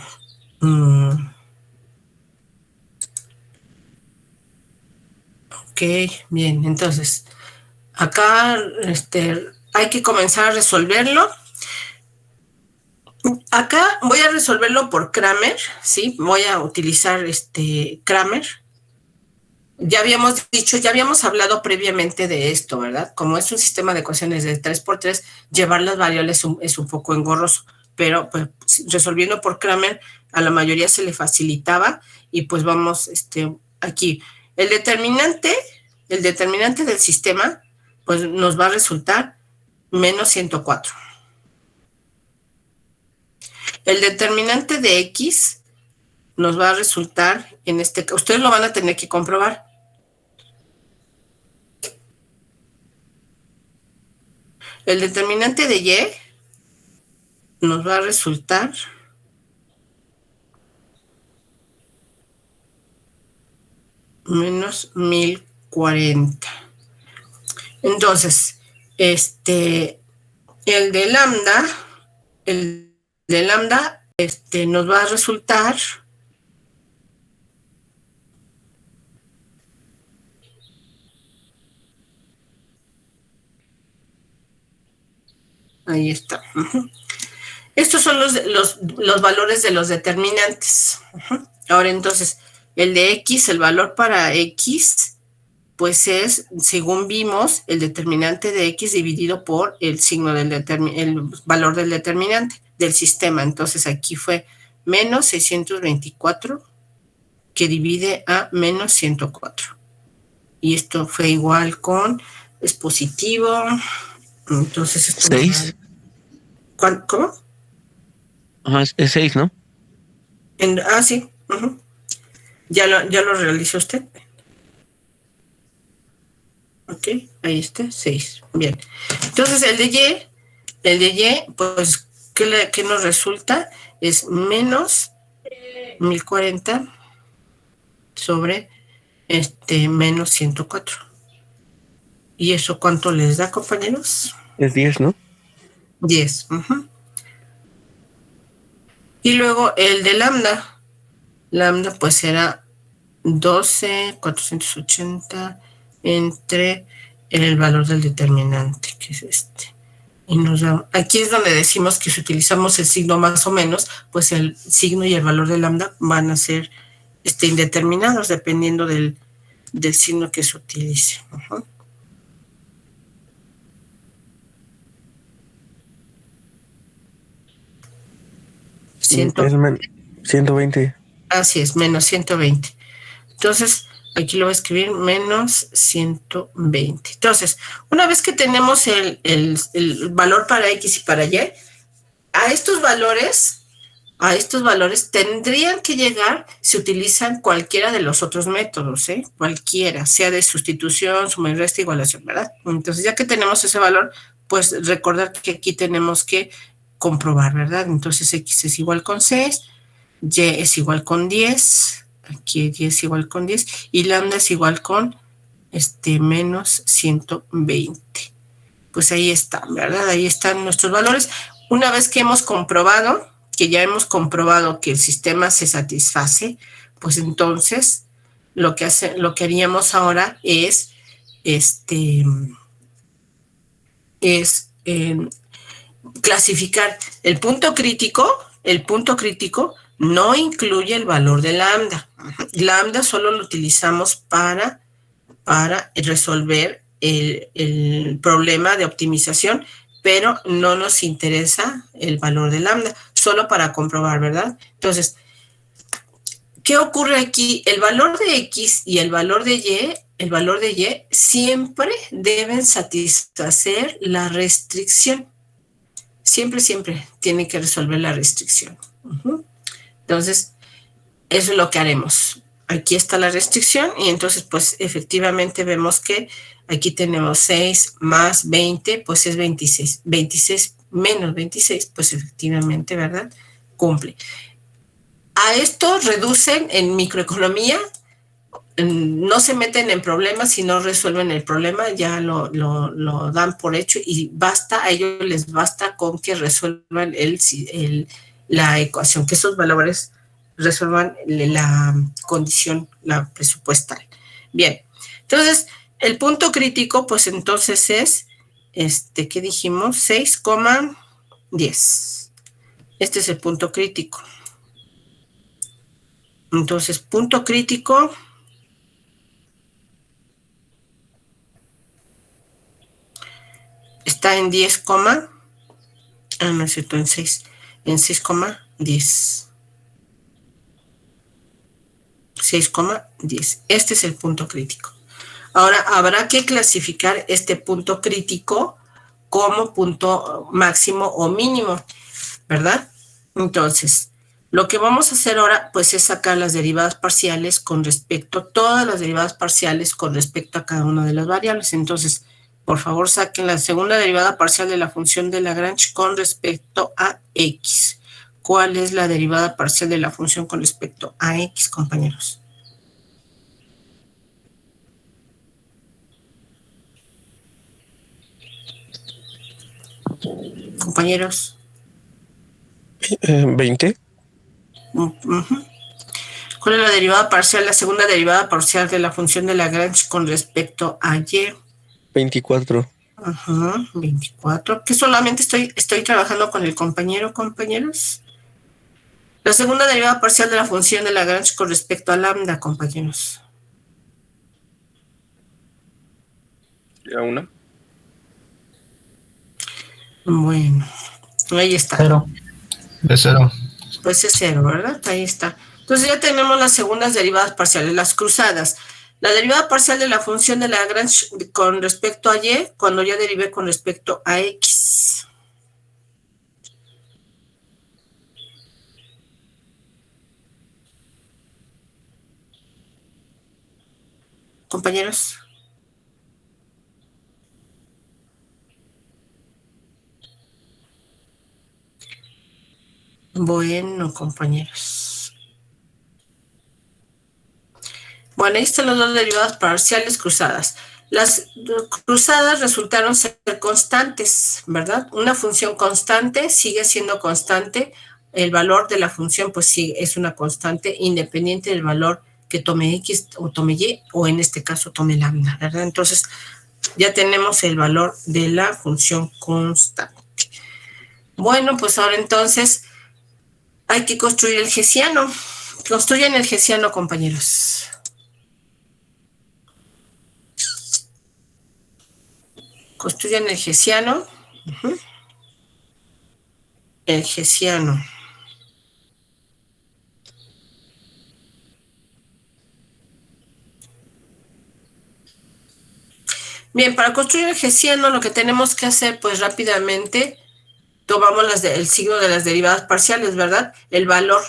Ok, bien. Entonces, acá hay que comenzar a resolverlo. Acá voy a resolverlo por Cramer, ¿sí? Voy a utilizar Cramer. Ya habíamos hablado previamente de esto, ¿verdad? Como es un sistema de ecuaciones de 3×3, llevar las variables es un poco engorroso, pero pues resolviendo por Cramer a la mayoría se le facilitaba y pues vamos aquí. El determinante del sistema pues nos va a resultar menos 104. El determinante de x nos va a resultar, ustedes lo van a tener que comprobar. El determinante de y nos va a resultar menos 1040. Entonces, El de lambda, nos va a resultar ahí está. Estos son los valores de los determinantes. Ahora entonces, el de X, el valor para X, pues es, según vimos, el determinante de X dividido por el signo del el valor del determinante del sistema. Entonces aquí fue menos 624 que divide a menos 104. Y esto fue igual con, es positivo. Entonces esto 6. ¿Cómo? Ajá, es 6, ¿no? Sí. Ya lo realizó usted. Ok, ahí está, 6. Bien. Entonces el de Y, pues, ¿qué nos resulta? Es menos 1040 sobre menos 104. ¿Y eso cuánto les da, compañeros? Es 10, ¿no? 10. Y luego el de lambda. Lambda pues será 12,480 entre el valor del determinante, que es este. Y nos da, aquí es donde decimos que si utilizamos el signo más o menos, pues el signo y el valor de lambda van a ser indeterminados dependiendo del signo que se utilice. Es 120. Así es, menos 120. Entonces, aquí lo voy a escribir menos 120. Entonces, una vez que tenemos el valor para X y para Y, a estos valores tendrían que llegar si utilizan cualquiera de los otros métodos, cualquiera, sea de sustitución, suma y resta, igualación, ¿verdad? Entonces, ya que tenemos ese valor, pues recordar que aquí tenemos que comprobar, ¿verdad? Entonces, X es igual con 6, Y es igual con 10, aquí Y es igual con 10, y lambda es igual con menos 120. Pues ahí están, ¿verdad? Ahí están nuestros valores. Una vez que hemos comprobado, que ya hemos comprobado que el sistema se satisface, pues entonces lo que haríamos ahora es clasificar el punto crítico. El punto crítico no incluye el valor de lambda. Lambda solo lo utilizamos para resolver el problema de optimización, pero no nos interesa el valor de lambda, solo para comprobar, ¿verdad? Entonces, ¿qué ocurre aquí? El valor de X y el valor de Y siempre deben satisfacer la restricción. Siempre tiene que resolver la restricción. Entonces, eso es lo que haremos. Aquí está la restricción y entonces, pues, efectivamente vemos que aquí tenemos 6 más 20, pues es 26. 26 menos 26, pues efectivamente, ¿verdad? Cumple. A esto reducen en microeconomía, no se meten en problemas si no resuelven el problema, ya lo dan por hecho y basta, a ellos les basta con que resuelvan la ecuación, que esos valores resuelvan la condición, la presupuestal. Bien, entonces el punto crítico, pues entonces es, ¿qué dijimos? 6,10. Este es el punto crítico. Entonces, punto crítico está en 10, no es cierto, en 6, en 6,10. 6,10. Este es el punto crítico. Ahora, habrá que clasificar este punto crítico como punto máximo o mínimo, ¿verdad? Entonces, lo que vamos a hacer ahora, pues, es sacar las derivadas parciales con respecto, todas las derivadas parciales con respecto a cada una de las variables. Entonces, por favor, saquen la segunda derivada parcial de la función de Lagrange con respecto a X. ¿Cuál es la derivada parcial de la función con respecto a X, compañeros? Compañeros. 20. Ujú. ¿Cuál es la derivada parcial, la segunda derivada parcial de la función de Lagrange con respecto a y? 24. Ajá, 24. Que solamente estoy trabajando con el compañero, compañeros. La segunda derivada parcial de la función de Lagrange con respecto a lambda, compañeros. Ya una. Bueno, ahí está. 0. De 0. Pues es 0, ¿verdad? Ahí está. Entonces ya tenemos las segundas derivadas parciales, las cruzadas. La derivada parcial de la función de Lagrange con respecto a y, cuando ya derivé con respecto a x. Compañeros. Bueno, compañeros. Bueno, ahí están las dos derivadas parciales cruzadas. Las cruzadas resultaron ser constantes, ¿verdad? Una función constante sigue siendo constante. El valor de la función, pues sí, es una constante independiente del valor que tome x o tome y, o en este caso tome lambda, ¿verdad? Entonces, ya tenemos el valor de la función constante. Bueno, pues ahora entonces hay que construir el hessiano. Construyan el hessiano, compañeros. Construyan el hessiano. El hessiano. Bien, para construir el hessiano lo que tenemos que hacer, pues rápidamente, tomamos el signo de las derivadas parciales, ¿verdad? El valor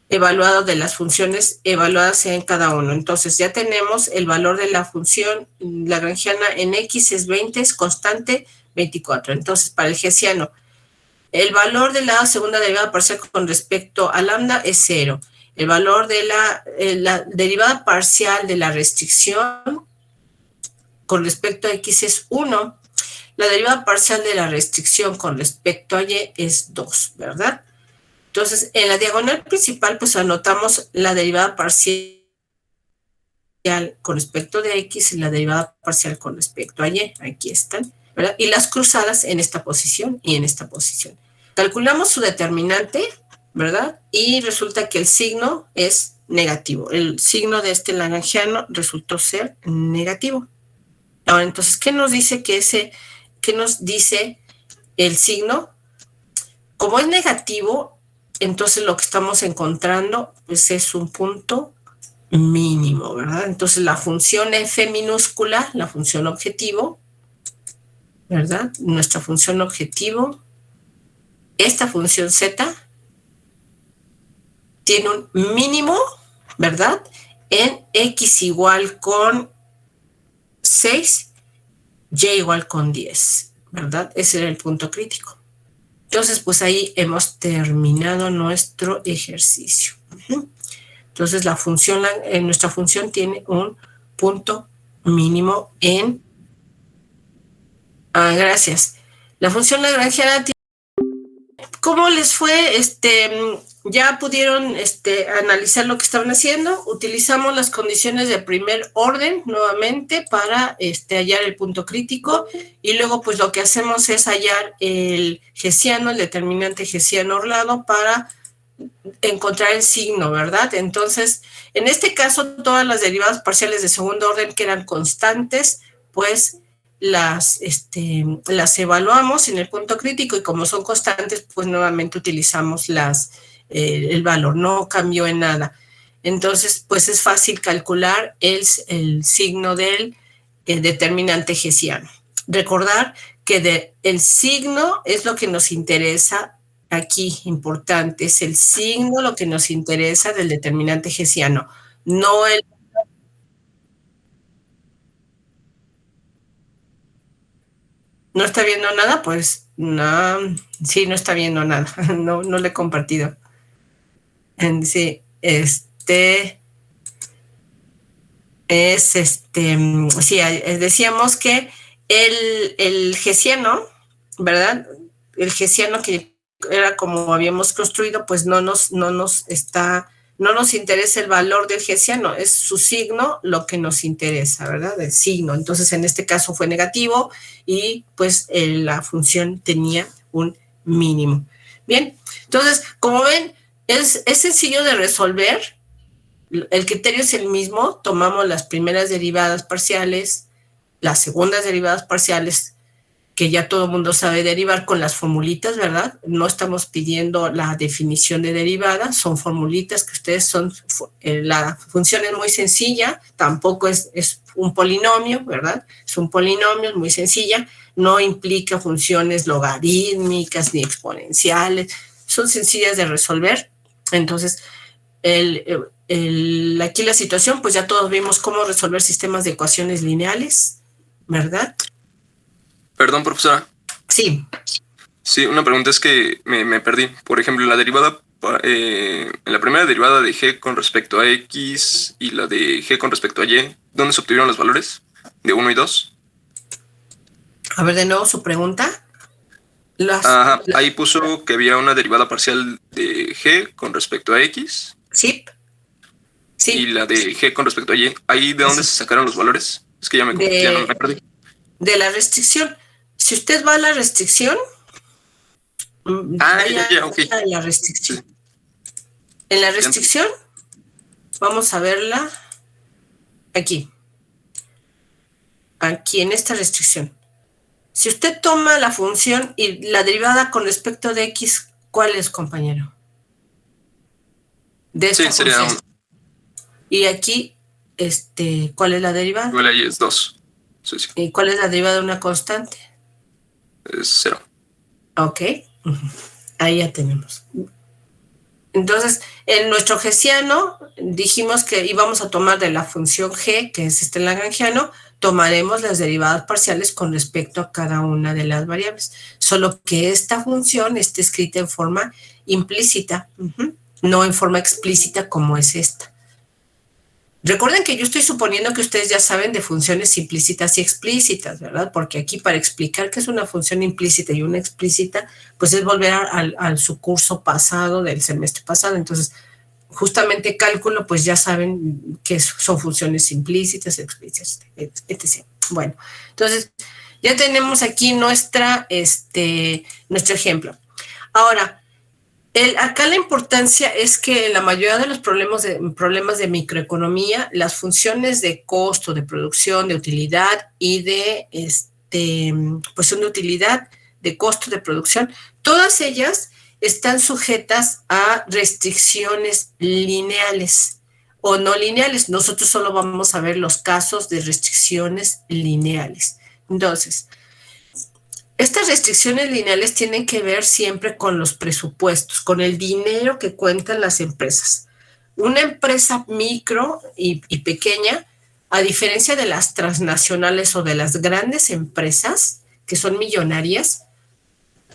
evaluado de las funciones evaluadas en cada uno. Entonces ya tenemos el valor de la función lagrangiana en x es 20, es constante, 24. Entonces para el hessiano, el valor de la segunda derivada parcial con respecto a lambda es 0. El valor de la derivada parcial de la restricción con respecto a x es 1. La derivada parcial de la restricción con respecto a y es 2, ¿verdad? Entonces, en la diagonal principal, pues anotamos la derivada parcial con respecto de x y la derivada parcial con respecto a y. Aquí están, ¿verdad? Y las cruzadas en esta posición y en esta posición. Calculamos su determinante, ¿verdad? Y resulta que el signo es negativo. El signo de este lagrangiano resultó ser negativo. Ahora, entonces, ¿qué nos dice qué nos dice el signo? Como es negativo, entonces lo que estamos encontrando pues es un punto mínimo, ¿verdad? Entonces la función f minúscula, la función objetivo, ¿verdad? Nuestra función objetivo, esta función z, tiene un mínimo, ¿verdad? En x igual con 6, y igual con 10, ¿verdad? Ese era el punto crítico. Entonces, pues ahí hemos terminado nuestro ejercicio. Entonces, nuestra función tiene un punto mínimo en... gracias. La función lagrangiana tiene... ¿Cómo les fue? ¿Ya pudieron analizar lo que estaban haciendo? Utilizamos las condiciones de primer orden nuevamente para hallar el punto crítico y luego pues lo que hacemos es hallar el hessiano, el determinante hessiano orlado para encontrar el signo, ¿verdad? Entonces, en este caso, todas las derivadas parciales de segundo orden que eran constantes, pues las evaluamos en el punto crítico y como son constantes, pues nuevamente utilizamos el valor, no cambió en nada. Entonces, pues es fácil calcular el signo del determinante hessiano. Recordar que el signo es lo que nos interesa aquí, importante, es el signo lo que nos interesa del determinante hessiano, no el... ¿No está viendo nada? Pues no, sí, no está viendo nada, no le he compartido. Sí, sí, decíamos que el hessiano, ¿verdad? el hessiano que era como habíamos construido, pues no nos interesa el valor del hessiano, es su signo lo que nos interesa, ¿verdad? El signo. Entonces, en este caso fue negativo y pues la función tenía un mínimo. Bien, entonces, como ven, es sencillo de resolver. El criterio es el mismo. Tomamos las primeras derivadas parciales, las segundas derivadas parciales, que ya todo el mundo sabe derivar con las formulitas, ¿verdad? No estamos pidiendo la definición de derivada, son formulitas que ustedes son, la función es muy sencilla, tampoco es un polinomio, ¿verdad? Es un polinomio, es muy sencilla, no implica funciones logarítmicas ni exponenciales, son sencillas de resolver. Entonces, aquí la situación, pues ya todos vimos cómo resolver sistemas de ecuaciones lineales, ¿verdad? Perdón, profesora. Sí. Sí, una pregunta es que me perdí. Por ejemplo, la derivada, en la primera derivada de g con respecto a x y la de g con respecto a y, ¿dónde se obtuvieron los valores? ¿De 1 y 2? A ver, de nuevo su pregunta. Ajá, ahí puso que había una derivada parcial de g con respecto a x. Sí. Sí. Y la de g con respecto a y. ¿Ahí de dónde se sacaron los valores? Es que ya me perdí. De la restricción. Si usted va a la restricción, vaya okay. a la restricción. Sí. En la restricción, vamos a verla aquí. Aquí en esta restricción. Si usted toma la función y la derivada con respecto de x, ¿cuál es, compañero? De esta función. Sería... Y aquí, ¿cuál es la derivada? Igual ahí es 2. Sí. ¿Y cuál es la derivada de una constante? Es 0. Ok. Ahí ya tenemos. Entonces, en nuestro hessiano dijimos que íbamos a tomar de la función g, que es este lagrangiano, tomaremos las derivadas parciales con respecto a cada una de las variables. Solo que esta función está escrita en forma implícita, no en forma explícita como es esta. Recuerden que yo estoy suponiendo que ustedes ya saben de funciones implícitas y explícitas, ¿verdad? Porque aquí para explicar qué es una función implícita y una explícita, pues es volver a su curso pasado del semestre pasado. Entonces, justamente cálculo, pues ya saben que son funciones implícitas, explícitas, etc. Bueno, entonces ya tenemos aquí nuestro ejemplo. Ahora, acá la importancia es que en la mayoría de los problemas de microeconomía, las funciones de costo, de producción, de utilidad y de pues son de utilidad, de costo, de producción, todas ellas están sujetas a restricciones lineales o no lineales. Nosotros solo vamos a ver los casos de restricciones lineales. Entonces, estas restricciones lineales tienen que ver siempre con los presupuestos, con el dinero que cuentan las empresas. Una empresa micro y pequeña, a diferencia de las transnacionales o de las grandes empresas, que son millonarias,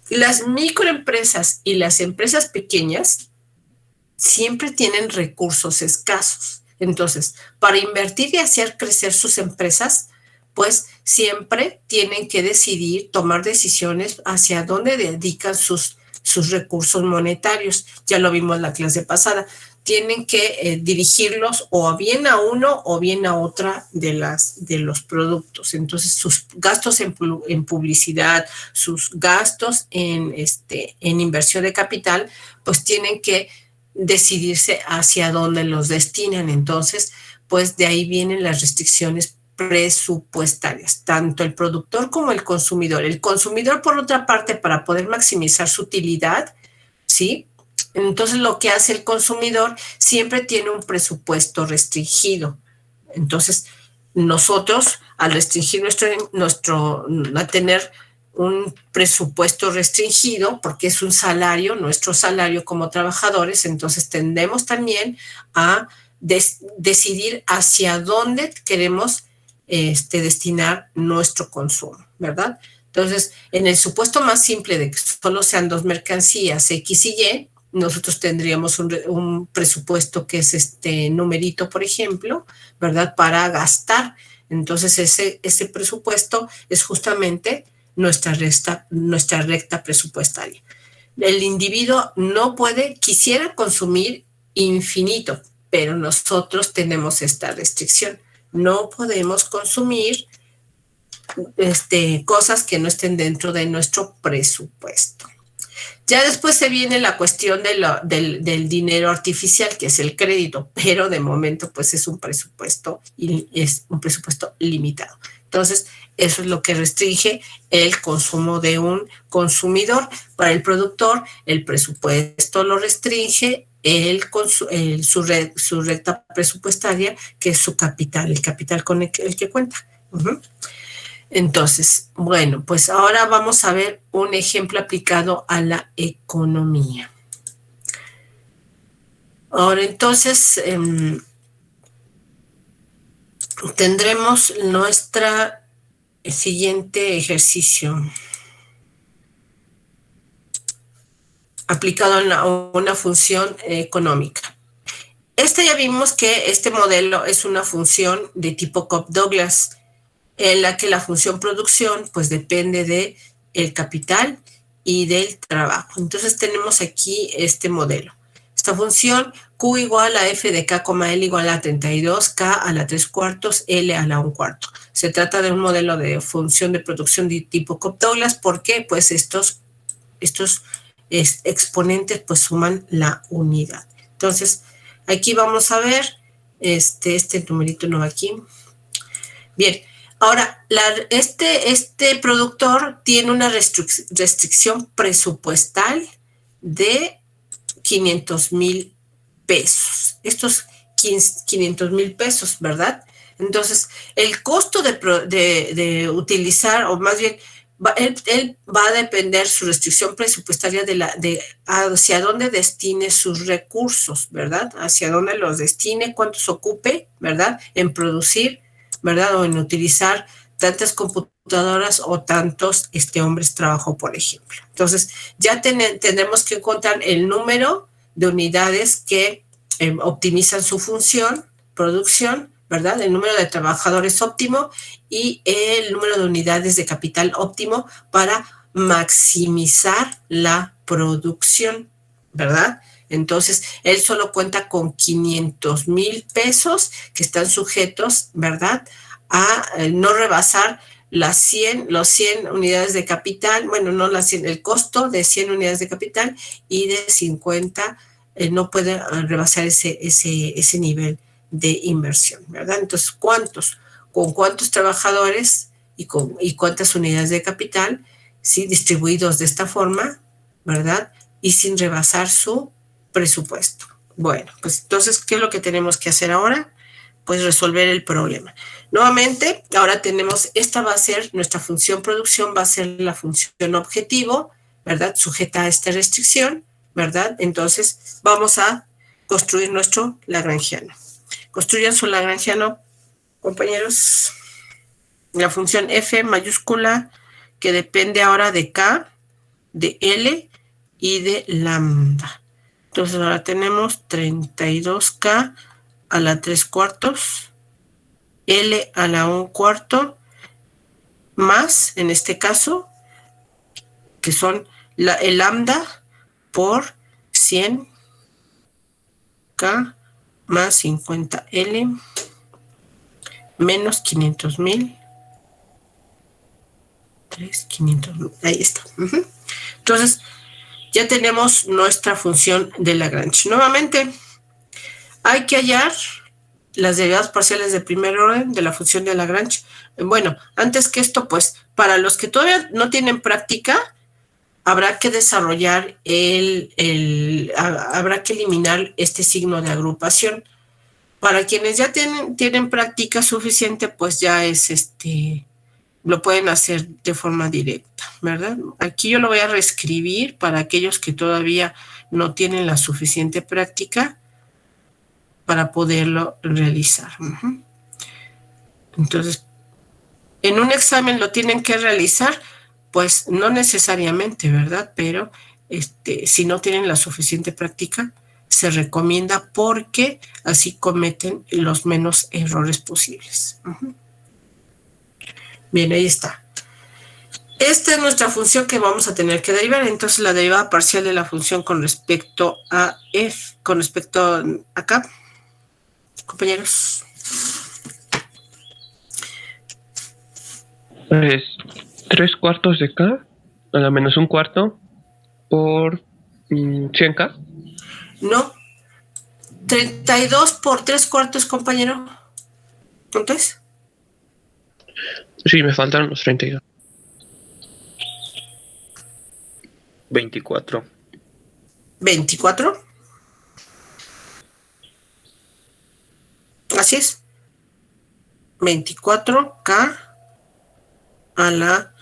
las microempresas y las empresas pequeñas siempre tienen recursos escasos. Entonces, para invertir y hacer crecer sus empresas, pues siempre tienen que decidir, tomar decisiones hacia dónde dedican sus recursos monetarios. Ya lo vimos en la clase pasada. Tienen que dirigirlos o bien a uno o bien a otra de los productos. Entonces, sus gastos en publicidad, sus gastos en inversión de capital, pues tienen que decidirse hacia dónde los destinan. Entonces, pues de ahí vienen las restricciones presupuestarias, tanto el productor como el consumidor. El consumidor, por otra parte, para poder maximizar su utilidad, ¿sí? Entonces, lo que hace el consumidor siempre tiene un presupuesto restringido. Entonces, nosotros, al restringir a tener un presupuesto restringido, porque es un salario, nuestro salario como trabajadores, entonces tendemos también a decidir hacia dónde queremos destinar nuestro consumo, ¿verdad? Entonces, en el supuesto más simple de que solo sean dos mercancías X y Y, nosotros tendríamos un presupuesto que es este numerito, por ejemplo, ¿verdad? Para gastar. Entonces, ese presupuesto es justamente nuestra recta presupuestaria. El individuo no puede, quisiera consumir infinito, pero nosotros tenemos esta restricción. No podemos consumir cosas que no estén dentro de nuestro presupuesto. Ya después se viene la cuestión del dinero artificial, que es el crédito, pero de momento pues es un presupuesto limitado. Entonces, eso es lo que restringe el consumo de un consumidor. Para el productor, el presupuesto lo restringe su recta presupuestaria, que es su capital, el capital con el que cuenta. Entonces, bueno, pues ahora vamos a ver un ejemplo aplicado a la economía. Ahora, entonces, tendremos nuestra siguiente ejercicio aplicado a una función económica. Ya vimos que este modelo es una función de tipo Cobb-Douglas, en la que la función producción pues depende del capital y del trabajo. Entonces tenemos aquí este modelo. Esta función Q igual a F de K, L igual a 32, K a la 3/4, L a la 1/4. Se trata de un modelo de función de producción de tipo Cobb-Douglas porque pues estos exponentes pues suman la unidad. Entonces aquí vamos a ver, este numerito no va aquí. Bien. Ahora, este productor tiene una restricción presupuestal de 500,000 pesos. Estos 500,000 pesos, ¿verdad? Entonces, el costo de utilizar, o más bien, él va a depender su restricción presupuestaria de hacia dónde destine sus recursos, ¿verdad? Hacia dónde los destine, cuántos ocupe, ¿verdad? En producir, ¿verdad? O en utilizar tantas computadoras o tantos hombres trabajo, por ejemplo. Entonces, ya tendremos que encontrar el número de unidades que optimizan su función, producción, ¿verdad? El número de trabajadores óptimo y el número de unidades de capital óptimo para maximizar la producción, ¿verdad? Entonces, él solo cuenta con 500,000 pesos que están sujetos, ¿verdad?, a no rebasar los 100 unidades de capital, bueno, no las 100, el costo de 100 unidades de capital y de 50 no puede rebasar ese nivel de inversión, ¿verdad? Entonces, ¿con cuántos trabajadores y cuántas unidades de capital, ¿sí?, distribuidos de esta forma, ¿verdad?, y sin rebasar su presupuesto? Bueno, pues entonces, ¿qué es lo que tenemos que hacer ahora? Pues resolver el problema. Nuevamente, ahora tenemos, esta va a ser nuestra función producción, va a ser la función objetivo, ¿verdad?, sujeta a esta restricción, ¿verdad? Entonces, vamos a construir nuestro lagrangiano. Construyan su lagrangiano, compañeros. La función F mayúscula, que depende ahora de K, de L y de lambda. Entonces ahora tenemos 32K a la 3/4, L a la 1/4, más, en este caso, que son el lambda por 100K más 50L menos 500,000. 500,000, ahí está. Entonces, ya tenemos nuestra función de Lagrange. Nuevamente, hay que hallar las derivadas parciales de primer orden de la función de Lagrange. Bueno, antes que esto, pues, para los que todavía no tienen práctica, habrá que desarrollar habrá que eliminar este signo de agrupación. Para quienes ya tienen práctica suficiente, pues ya es lo pueden hacer de forma directa, ¿verdad? Aquí yo lo voy a reescribir para aquellos que todavía no tienen la suficiente práctica para poderlo realizar. Entonces, en un examen lo tienen que realizar, pues no necesariamente, ¿verdad? Pero si no tienen la suficiente práctica, se recomienda porque así cometen los menos errores posibles. Bien, ahí está. Esta es nuestra función que vamos a tener que derivar. Entonces, la derivada parcial de la función con respecto a f, con respecto a acá, compañeros. Pues 3/4 de K a la menos 1/4 por 100K. No. 32 por 3/4, compañero. ¿Cuánto es? Sí, me faltan los 32. 24. 24. Así es. 24K a la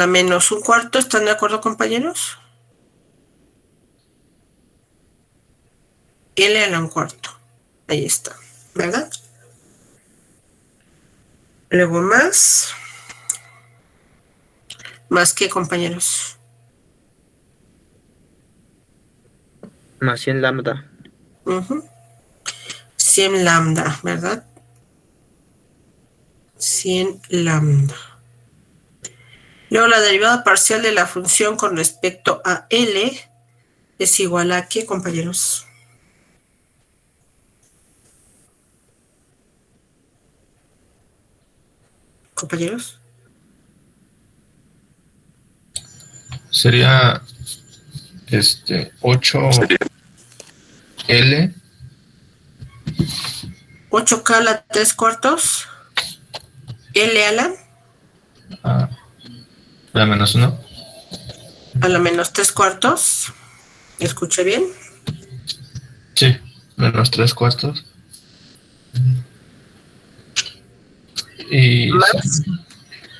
menos 1/4. ¿Están de acuerdo, compañeros? L a la 1/4. Ahí está, ¿verdad? Luego más que, compañeros. Más 100 lambda. 100 lambda, ¿verdad? 100 lambda. Luego la derivada parcial de la función con respecto a L es igual a ¿qué, compañeros? Compañeros. Sería 8L 8K a la 3/4. L a la menos 1. a la menos 3/4. ¿Escuché bien? Sí, menos 3/4. Y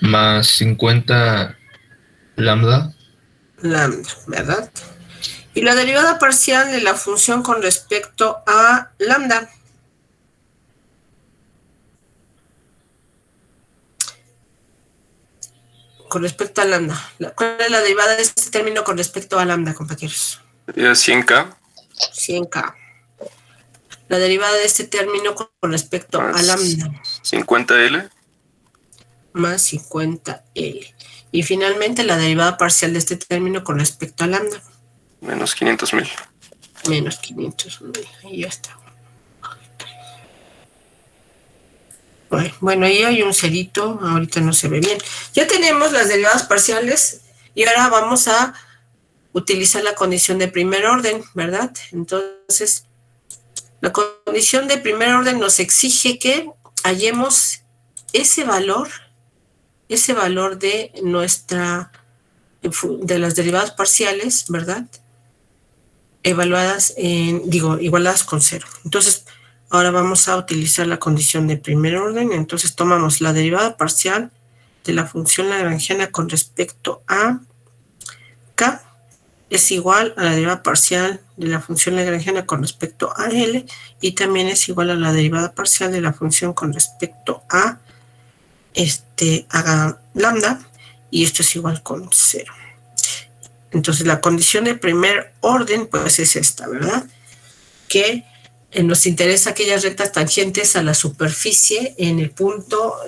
más 50 lambda. Lambda, ¿verdad? Y la derivada parcial de la función con respecto a lambda. Con respecto a lambda. ¿Cuál es la derivada de este término con respecto a lambda, compañeros? Sería 100K. 100K. La derivada de este término con respecto a lambda. 50L. Más 50L. Y finalmente la derivada parcial de este término con respecto a lambda. Menos 500,000. Menos 500,000. Y ya está. Bueno, ahí hay un cerito. Ahorita no se ve bien. Ya tenemos las derivadas parciales. Y ahora vamos a utilizar la condición de primer orden, ¿verdad? Entonces, la condición de primer orden nos exige que hallemos ese valor de de las derivadas parciales, ¿verdad? Igualadas con 0. Entonces, ahora vamos a utilizar la condición de primer orden. Entonces, tomamos la derivada parcial de la función lagrangiana con respecto a K es igual a la derivada parcial de la función lagrangiana con respecto a L y también es igual a la derivada parcial de la función con respecto a lambda, y esto es igual con 0. Entonces la condición de primer orden pues es esta, ¿verdad? Que nos interesa aquellas rectas tangentes a la superficie en el punto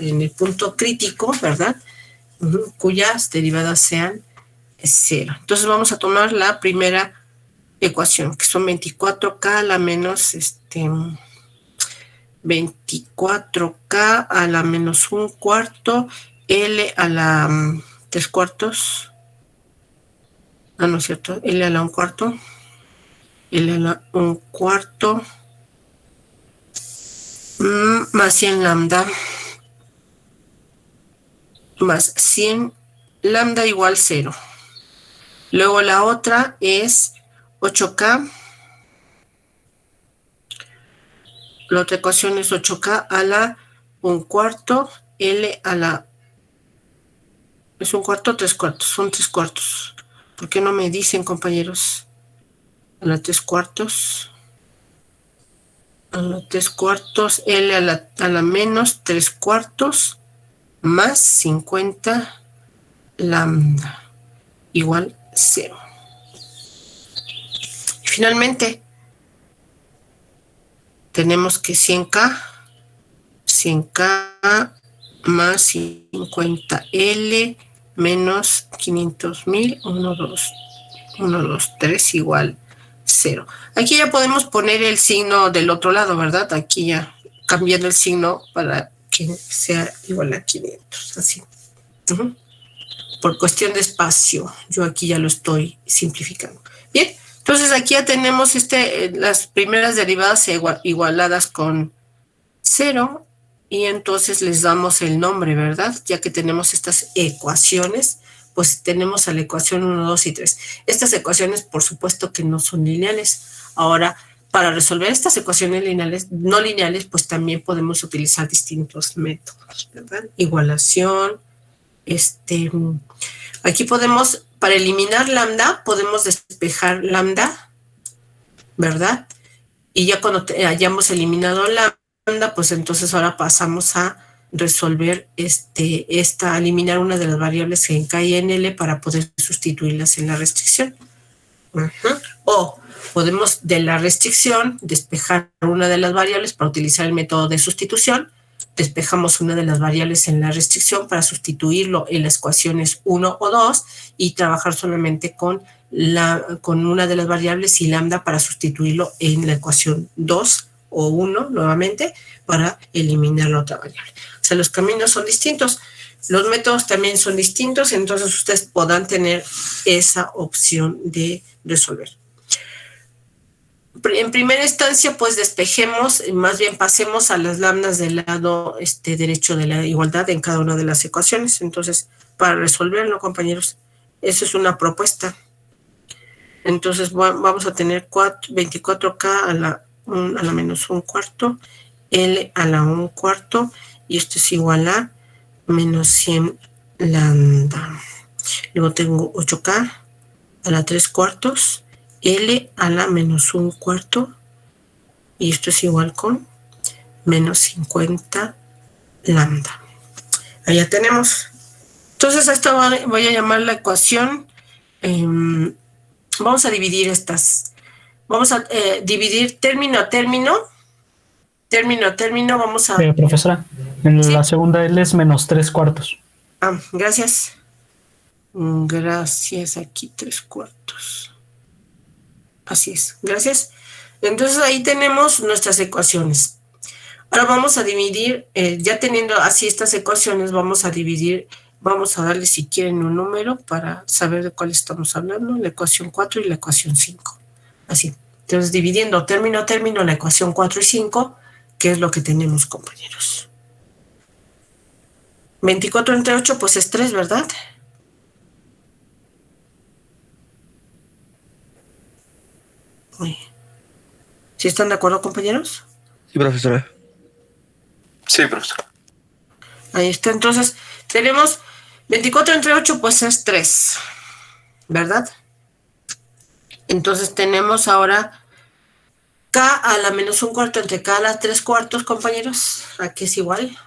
crítico, ¿verdad? Cuyas derivadas sean 0. Entonces vamos a tomar la primera ecuación, que son 24K a la menos 24K a la menos 1/4, L a la 3/4. Ah, no es cierto, L a la 1/4, L a la 1/4, más 100 lambda, más 100 lambda igual 0. Luego la otra es 8K. La otra ecuación es 8K a la 1/4, L a la... ¿Es 1/4 o 3/4? Son 3/4. ¿Por qué no me dicen, compañeros? A la 3/4. A la 3/4, L a la menos 3/4 más 50 lambda igual 0. Y finalmente tenemos que 100K más 50L menos 500,000, 1, 2, 3 igual 0. Aquí ya podemos poner el signo del otro lado, ¿verdad? Aquí ya cambiando el signo para que sea igual a 500, así. Por cuestión de espacio, yo aquí ya lo estoy simplificando. Bien, entonces aquí ya tenemos las primeras derivadas igualadas con 0 y entonces les damos el nombre, ¿verdad? Ya que tenemos estas ecuaciones, pues tenemos a la ecuación 1, 2 y 3. Estas ecuaciones, por supuesto que no son lineales. Aquí para resolver estas ecuaciones no lineales, pues también podemos utilizar distintos métodos, ¿verdad? Igualación, aquí podemos, para eliminar lambda, podemos despejar lambda, ¿verdad? Y ya cuando hayamos eliminado lambda, pues entonces ahora pasamos a resolver eliminar una de las variables en K y en L para poder sustituirlas en la restricción. O podemos de la restricción despejar una de las variables para utilizar el método de sustitución. Despejamos una de las variables en la restricción para sustituirlo en las ecuaciones 1 o 2 y trabajar solamente con una de las variables y lambda para sustituirlo en la ecuación 2 o 1 nuevamente para eliminar la otra variable. O sea, los caminos son distintos, los métodos también son distintos, entonces ustedes podrán tener esa opción de resolver. En primera instancia, pues despejemos, más bien pasemos a las lambdas del lado derecho de la igualdad en cada una de las ecuaciones. Entonces, para resolverlo, compañeros, eso es una propuesta. Entonces, vamos a tener 24K a la menos 1/4, L a la 1/4, y esto es igual a menos 100 lambda. Luego tengo 8K a la 3/4, L a la menos 1/4, y esto es igual con menos 50 lambda. Allá tenemos. Entonces a esto voy a llamar la ecuación. Vamos a dividir estas. Vamos a dividir término a término. Término a término vamos a... Profesora, en ¿Sí? la segunda L es menos 3/4. Gracias. Gracias, aquí 3/4. Así es, gracias. Entonces ahí tenemos nuestras ecuaciones. Ahora vamos a dividir, ya teniendo así estas ecuaciones, vamos a dividir, vamos a darle si quieren un número para saber de cuál estamos hablando, la ecuación 4 y la ecuación 5. Así, entonces dividiendo término a término la ecuación 4 y 5, ¿qué es lo que tenemos, compañeros? 24 entre 8, pues es 3, ¿verdad? ¿Sí están de acuerdo, compañeros? Sí, profesora. Sí, profesor. Ahí está, entonces tenemos 24 entre 8, pues es 3, ¿verdad? Entonces tenemos ahora K a la menos 1/4 entre K a la 3/4, compañeros. Aquí es igual.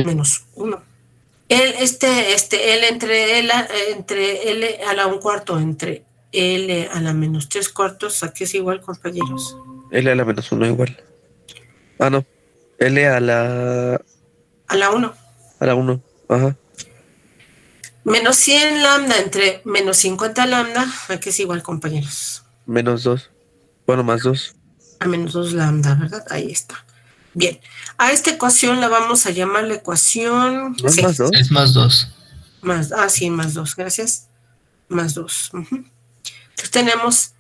Menos 1. L entre L a la 1/4 entre L a la menos 3/4, aquí es igual, compañeros. L a la menos 1 igual. No. L a la... A la 1. A la 1. Ajá. Menos 100 lambda entre menos 50 lambda, aquí es igual, compañeros. Menos 2. Bueno, más 2. A menos 2 lambda, ¿verdad? Ahí está. Bien. A esta ecuación la vamos a llamar la ecuación... ¿No es más 2? Es más 2. Sí, más 2, gracias. Más 2. Entonces tenemos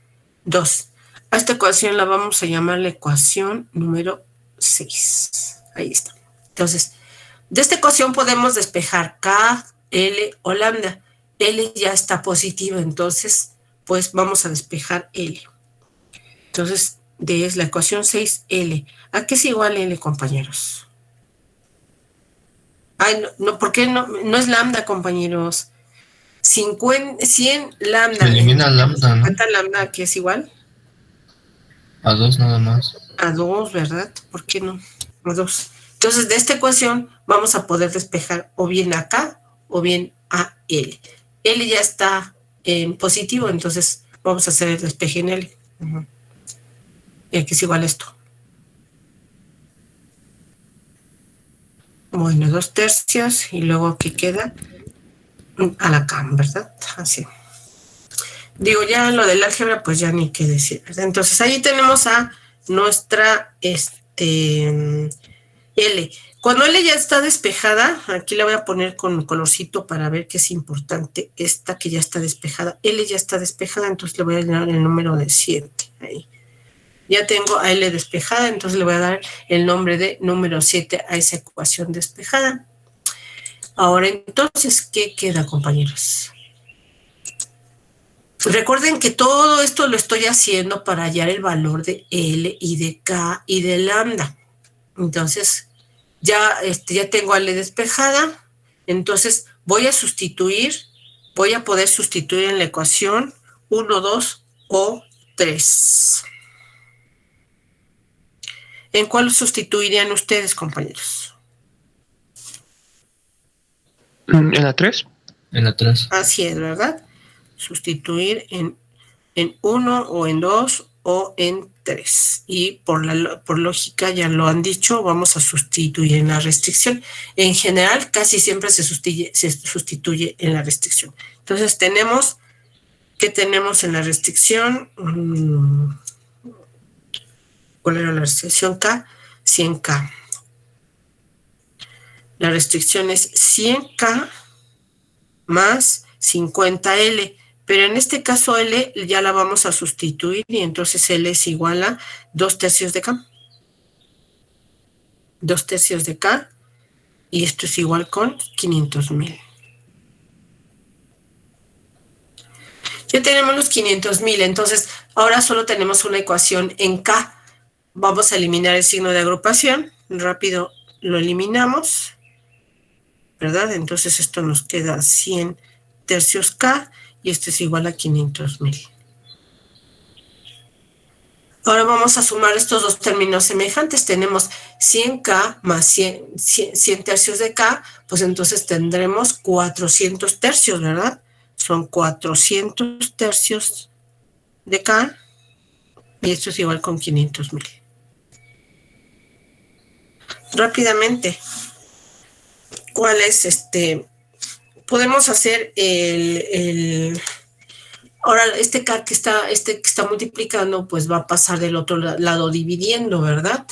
2. A esta ecuación la vamos a llamar la ecuación número 6. Ahí está. Entonces, de esta ecuación podemos despejar K, L o lambda. L ya está positiva, entonces, pues vamos a despejar L. Entonces, es la ecuación 6L. ¿A qué es igual L, compañeros? No, ¿por qué no? No es lambda, compañeros. 100 lambda. Se elimina lambda, ¿no? 50 lambda, ¿a qué es igual? A 2 nada más. A 2, ¿verdad? ¿Por qué no? A 2. Entonces, de esta ecuación vamos a poder despejar o bien acá o bien a L. L ya está en positivo, entonces vamos a hacer el despeje en L. Y aquí es igual esto. Bueno, 2/3 y luego aquí queda a la cam, ¿verdad? Así. Digo, ya lo del álgebra, pues ya ni qué decir, ¿verdad? Entonces ahí tenemos a nuestra L. Cuando L ya está despejada, aquí la voy a poner con colorcito para ver que es importante. Esta que ya está despejada, L ya está despejada, entonces le voy a dar el número de 7. Ahí. Ya tengo a L despejada, entonces le voy a dar el nombre de número 7 a esa ecuación despejada. Ahora, entonces, ¿qué queda, compañeros? Recuerden que todo esto lo estoy haciendo para hallar el valor de L y de K y de lambda. Entonces, ya tengo a L despejada, entonces voy a poder sustituir en la ecuación 1, 2 o 3. ¿En cuál sustituirían ustedes, compañeros? ¿En la 3? En la 3. Así es, ¿verdad? Sustituir en 1 o en 2 o en 3. Y por lógica, ya lo han dicho, vamos a sustituir en la restricción. En general, casi siempre se sustituye en la restricción. Entonces, ¿qué tenemos en la restricción? ¿Cuál era la restricción K? 100K. La restricción es 100K más 50L. Pero en este caso L ya la vamos a sustituir y entonces L es igual a 2/3 de K. 2/3 de K y esto es igual con 500,000. Ya tenemos los 500,000, entonces ahora solo tenemos una ecuación en K. Vamos a eliminar el signo de agrupación. Rápido lo eliminamos, ¿verdad? Entonces esto nos queda 100/3 K y esto es igual a 500,000. Ahora vamos a sumar estos dos términos semejantes. Tenemos 100K más 100/3 de K, pues entonces tendremos 400/3, ¿verdad? Son 400/3 de K y esto es igual con 500,000. Rápidamente, ¿cuál es podemos hacer ahora este K que está multiplicando, pues va a pasar del otro lado dividiendo, ¿verdad?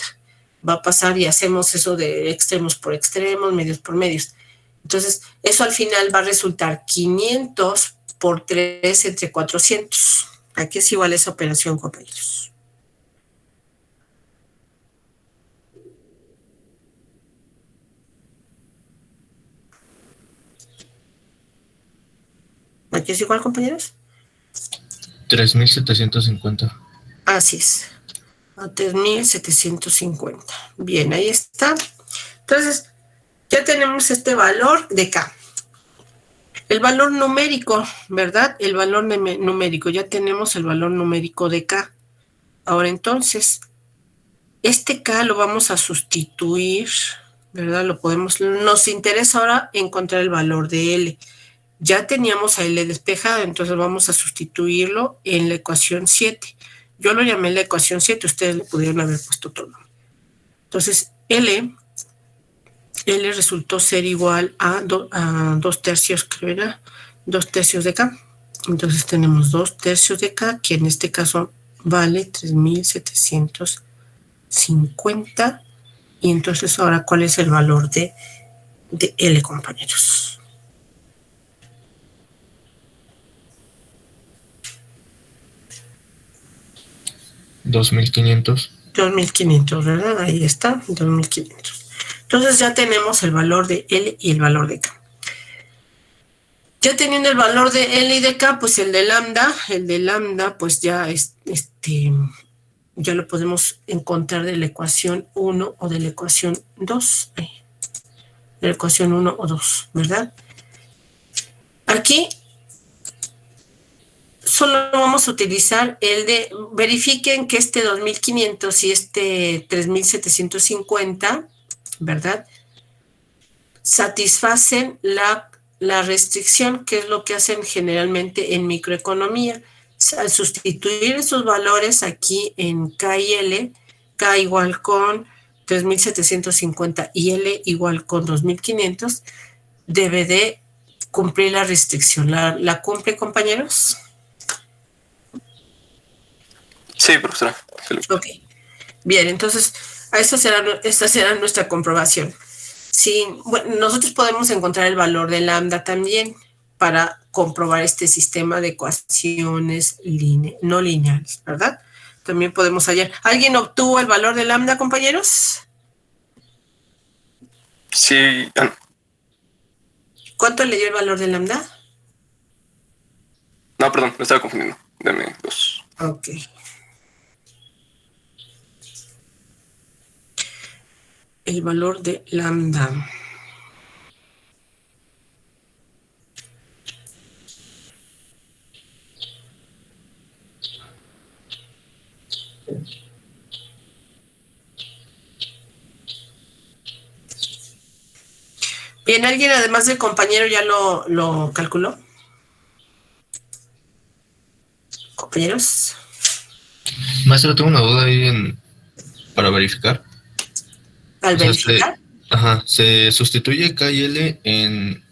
Va a pasar y hacemos eso de extremos por extremos, medios por medios. Entonces, eso al final va a resultar 500 por 3 entre 400. Aquí es igual esa operación, compañeros. ¿Aquí es igual, compañeros? 3,750. Así es. A 3,750. Bien, ahí está. Entonces, ya tenemos este valor de K. El valor numérico, ¿verdad? El valor numérico. Ya tenemos el valor numérico de K. Ahora, entonces, este K lo vamos a sustituir, ¿verdad? Nos interesa ahora encontrar el valor de L. Ya teníamos a L despejado, entonces vamos a sustituirlo en la ecuación 7. Yo lo llamé la ecuación 7, ustedes le pudieron haber puesto otro nombre. Entonces, L resultó ser igual a 2/3, creo era, 2/3 de K. Entonces tenemos 2/3 de K, que en este caso vale 3,750. Y entonces ahora, ¿cuál es el valor de L, compañeros? 2,500. 2,500, ¿verdad? Ahí está, 2,500. Entonces ya tenemos el valor de L y el valor de K. Ya teniendo el valor de L y de K, pues el de lambda, pues ya ya lo podemos encontrar de la ecuación 1 o de la ecuación 2. De la ecuación 1 o 2, ¿verdad? Aquí solo vamos a utilizar el de, verifiquen que este 2500 y este 3750, ¿verdad? Satisfacen la restricción, que es lo que hacen generalmente en microeconomía. Al sustituir esos valores aquí en K y L, K igual con 3750 y L igual con 2500, debe de cumplir la restricción. ¿La cumple, compañeros? Sí, profesora. Ok. Bien, entonces, esta será nuestra comprobación. Sí, bueno, nosotros podemos encontrar el valor de lambda también para comprobar este sistema de ecuaciones no lineales, ¿verdad? También podemos hallar. ¿Alguien obtuvo el valor de lambda, compañeros? Sí. ¿Cuánto le dio el valor de lambda? No, perdón, me estaba confundiendo. Dame 2. Ok. El valor de lambda. Bien, ¿alguien además del compañero ya lo calculó? ¿Compañeros? Maestro, tengo una duda ahí para verificar. ¿Al O sea, verificar? se sustituye K y L en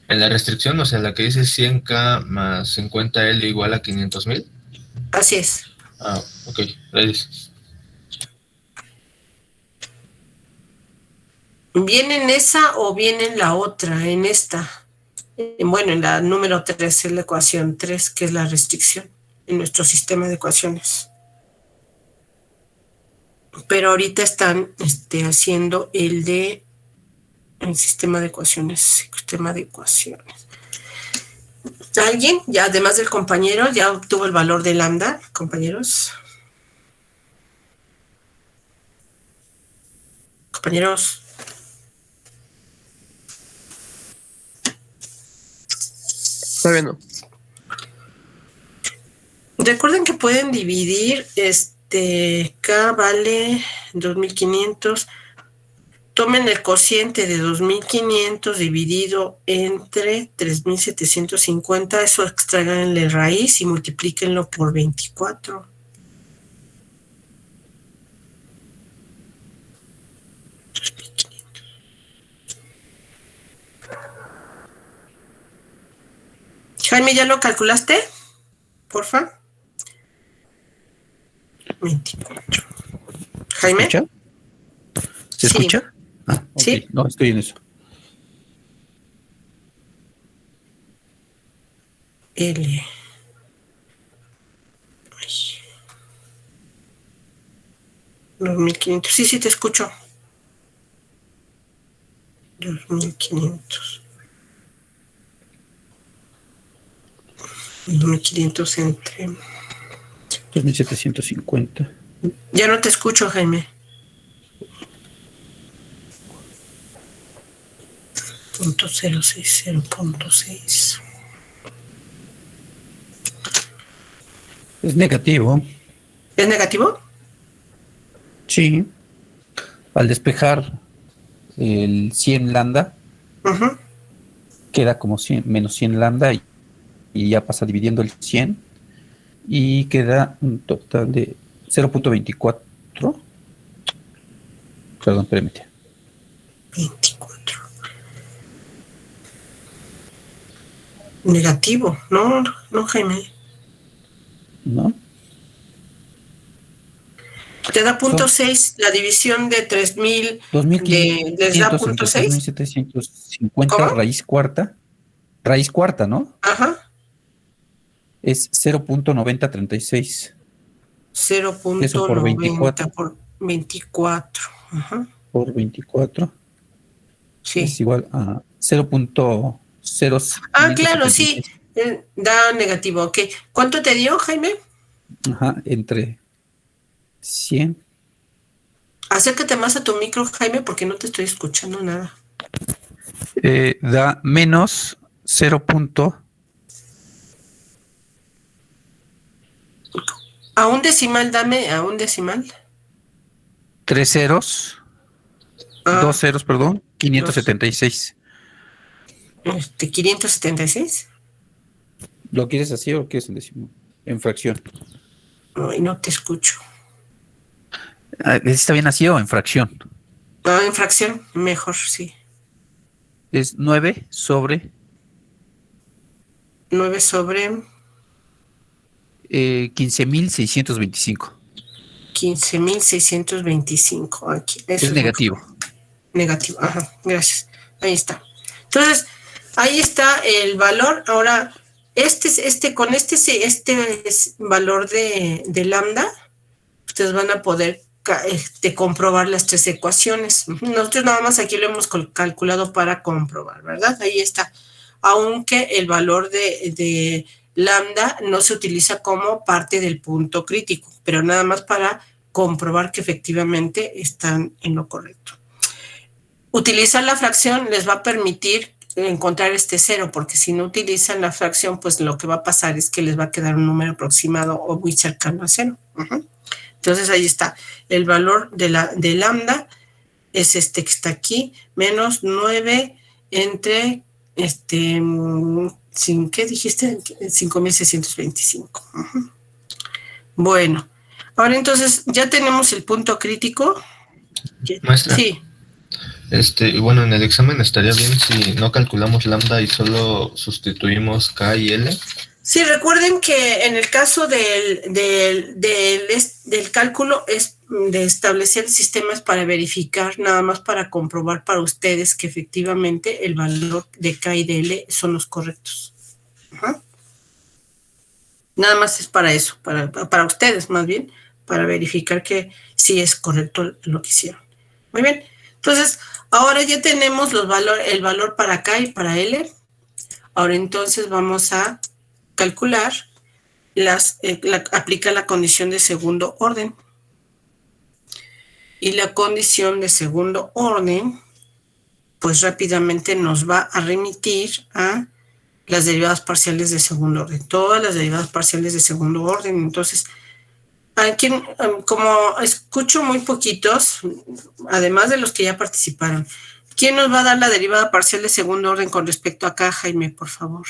la restricción, o sea, la que dice 100K más 50L igual a 500,000. Así es. Ok, gracias. ¿Viene en esa o viene en la otra? En esta. Bueno, en la número 3 es la ecuación 3, que es la restricción en nuestro sistema de ecuaciones. Pero ahorita están haciendo el sistema de ecuaciones. ¿Alguien, ya además del compañero, ya obtuvo el valor de lambda, compañeros? Compañeros. Todavía no. Recuerden que pueden dividir K vale 2500. Tomen el cociente de 2500 dividido entre 3750. Eso extraiganle raíz y multiplíquenlo por 24. Jaime, ¿ya lo calculaste? Porfa. 24. Jaime. ¿Se escucha? ¿Se Sí. escucha? Ah, ok. Sí. No, estoy en eso. L. Ay. 2500. Sí, te escucho. 2500. 2500 entre... 2750. Ya no te escucho, Jaime. .060.6. Es negativo. ¿Es negativo? Sí. Al despejar el 100 lambda, Ujú. queda como 100, menos 100 lambda y ya pasa dividiendo el 100 y queda un total de 0.24. Perdón, permíteme. 24. Negativo. No, Jaime. ¿No? Te da .6. La división de 3000 les da 2500 entre .6. 3750 ¿Cómo? raíz cuarta. Raíz cuarta, ¿no? Ajá. Es 0.9036. 0.90 Eso por 24. por 24. Ajá. Por 24 Sí. es igual a 0.0. Claro, sí. Da negativo. Ok. ¿Cuánto te dio, Jaime? Ajá, entre 100. Acércate más a tu micro, Jaime, porque no te estoy escuchando nada. Da menos 0. A un decimal, dame a un decimal. 3 ceros, Ah, 2 ceros, perdón, 576. 576. ¿Lo quieres así o lo quieres en décimo? En fracción. Ay, no te escucho. ¿Está bien así o en fracción? Ah, en fracción, mejor, sí. Es 9 sobre 9 sobre 15.625. 15.625. Aquí, eso Es negativo. Negativo, ajá, gracias. Ahí está. Entonces, ahí está el valor. Ahora, con este valor de lambda, ustedes van a poder comprobar las tres ecuaciones. Nosotros nada más aquí lo hemos calculado para comprobar, ¿verdad? Ahí está. Aunque el valor de lambda no se utiliza como parte del punto crítico, pero nada más para comprobar que efectivamente están en lo correcto. Utilizar la fracción les va a permitir encontrar este cero, porque si no utilizan la fracción, pues lo que va a pasar es que les va a quedar un número aproximado o muy cercano a cero. Entonces ahí está. El valor de lambda es este que está aquí, menos 9 entre ¿qué dijiste? 5.625. Bueno, ahora entonces ya tenemos el punto crítico. Maestra. Sí. Y bueno, en el examen estaría bien si no calculamos lambda y solo sustituimos K y L. Sí, recuerden que en el caso del cálculo es de establecer sistemas para verificar, nada más para comprobar para ustedes que efectivamente el valor de K y de L son los correctos. Ajá. Nada más es para eso, para ustedes más bien, para verificar que sí es correcto lo que hicieron. Muy bien, entonces ahora ya tenemos el valor para K y para L. Ahora entonces vamos a calcular, aplica la condición de segundo orden. Y la condición de segundo orden, pues rápidamente nos va a remitir a las derivadas parciales de segundo orden. Todas las derivadas parciales de segundo orden. Entonces, como escucho muy poquitos, además de los que ya participaron, ¿quién nos va a dar la derivada parcial de segundo orden con respecto a K, Jaime, por favor?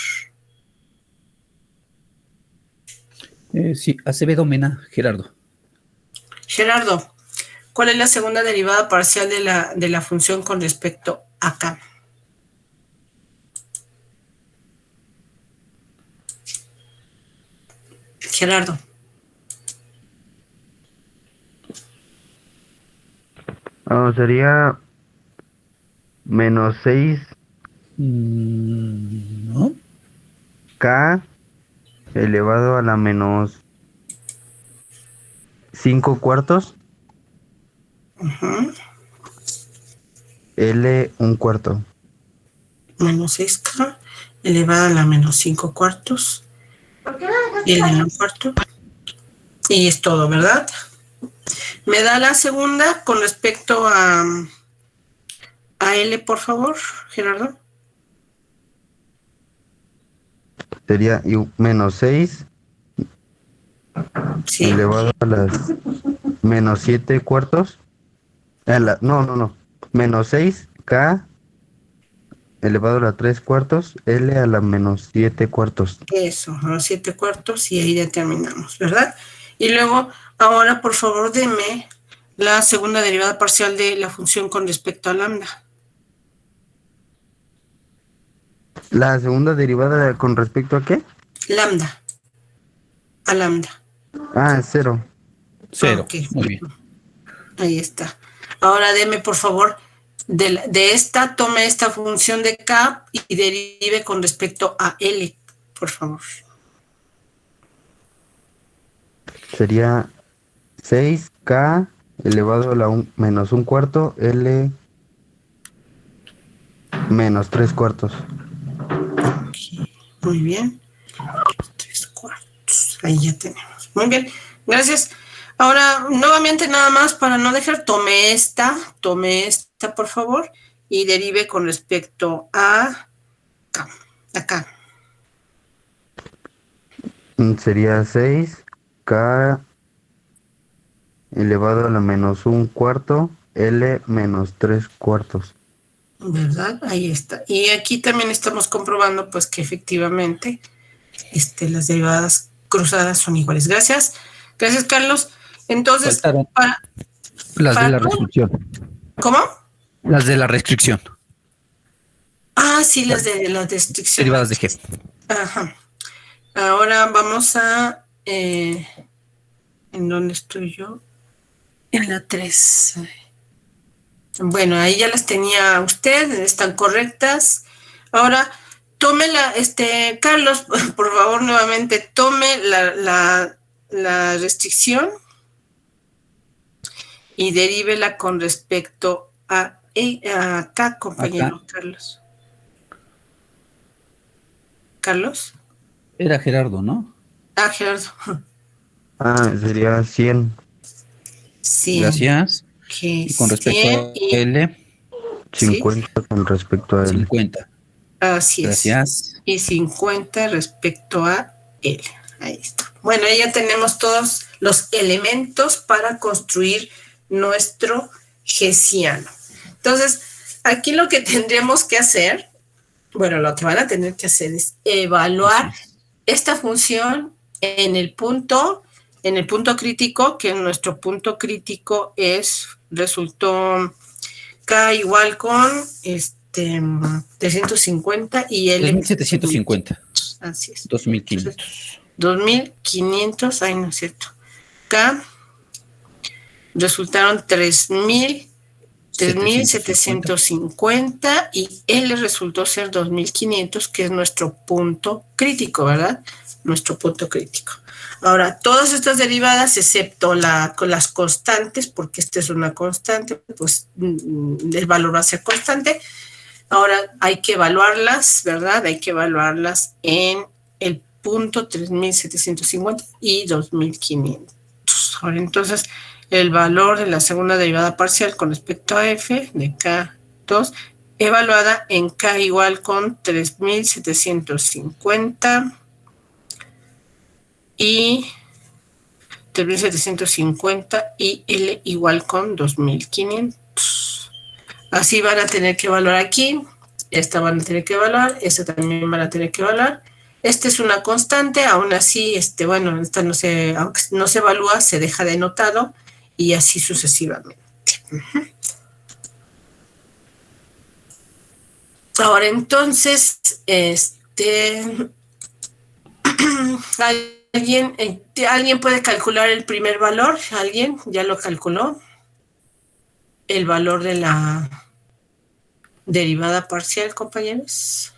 Sí, Acevedo Mena, Gerardo. Gerardo, ¿cuál es la segunda derivada parcial de la función con respecto a K? Gerardo. Sería menos 6 ¿no? K elevado a la menos 5 cuartos. L un cuarto. Menos 6K elevado a la menos 5 cuartos. L un cuarto. Y es todo, ¿verdad? ¿Me da la segunda con respecto a L, por favor, Gerardo? Sería menos 6 sí. Elevado a las menos 7 cuartos. No. Menos 6 K elevado a la 3 cuartos. L a la menos 7 cuartos. Eso, a los 7 cuartos y ahí ya terminamos, ¿verdad? Y luego, ahora por favor, deme la segunda derivada parcial de la función con respecto a lambda. ¿La segunda derivada con respecto a qué? Lambda. A lambda. Cero. Cero. Okay. Muy bien. Ahí está. Ahora deme, por favor, tome esta función de K y derive con respecto a L, por favor. Sería 6K elevado a la menos 1 cuarto. L menos 3 cuartos. Okay. Muy bien. 3 cuartos. Ahí ya tenemos. Muy bien. Gracias. Ahora, nuevamente nada más para no dejar, tome esta, por favor, y derive con respecto a acá. Sería 6K elevado a la menos 1/4, L menos 3/4. ¿Verdad? Ahí está. Y aquí también estamos comprobando pues que efectivamente las derivadas cruzadas son iguales. Gracias. Gracias, Carlos. Entonces, Faltaron las de la restricción. ¿Cómo? Las de la restricción. Ah, sí, las de la restricción. Derivadas de G. Ajá. Ahora vamos a... ¿en dónde estoy yo? En la 3. Bueno, ahí ya las tenía usted, están correctas. Ahora, tómela, Carlos, por favor, nuevamente, tome la restricción y derívela con respecto a acá, compañero Acá. Carlos. ¿Carlos? Era Gerardo, ¿no? Ah, Gerardo. Sería 100. Sí. Gracias. Que Y con respecto a L, 50 con respecto a L. 50. Así Gracias. es. Y 50 respecto a L. Ahí está. Bueno, ahí ya tenemos todos los elementos para construir nuestro hessiano. Entonces, aquí lo que tendríamos que hacer, bueno, lo que van a tener que hacer es evaluar esta función en el punto crítico, que nuestro punto crítico resultó K igual con 350 y L 2750. Así es. 2500. 2500, ay, no es cierto. K resultaron 3750 y L resultó ser 2500, que es nuestro punto crítico, ¿verdad? Nuestro punto crítico. Ahora, todas estas derivadas, excepto con las constantes, porque esta es una constante, pues el valor va a ser constante. Ahora hay que evaluarlas, ¿verdad? Hay que evaluarlas en el punto 3750 y 2500. Ahora, entonces, el valor de la segunda derivada parcial con respecto a f de K2, evaluada en K igual con 3750 y 3750 y L igual con 2500. Así van a tener que evaluar aquí, esta van a tener que evaluar, esta también van a tener que evaluar. Esta es una constante, aún así, bueno, esta aunque no se evalúa, se deja denotado y así sucesivamente. Ahora, entonces, ¿alguien puede calcular el primer valor? ¿Alguien ya lo calculó? El valor de la derivada parcial, compañeros.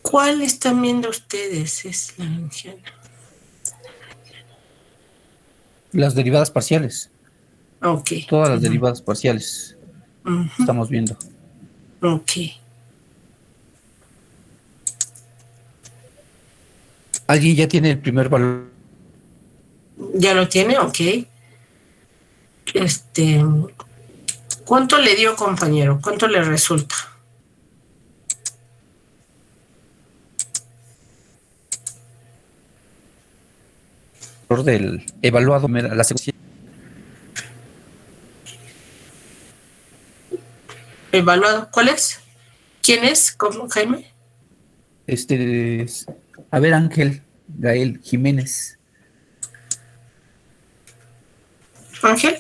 ¿Cuál están viendo ustedes? Es la anciana. Las derivadas parciales. Ok. Todas las derivadas parciales. Estamos viendo. Ok. ¿Alguien ya tiene el primer valor? ¿Ya lo tiene? Ok. ¿Cuánto le dio, compañero? ¿Cuánto le resulta? Del evaluado, la secuencia. ¿Evaluado? ¿Cuál es? ¿Quién es? ¿Cómo, Jaime? A ver, Ángel Gael Jiménez. ¿Ángel?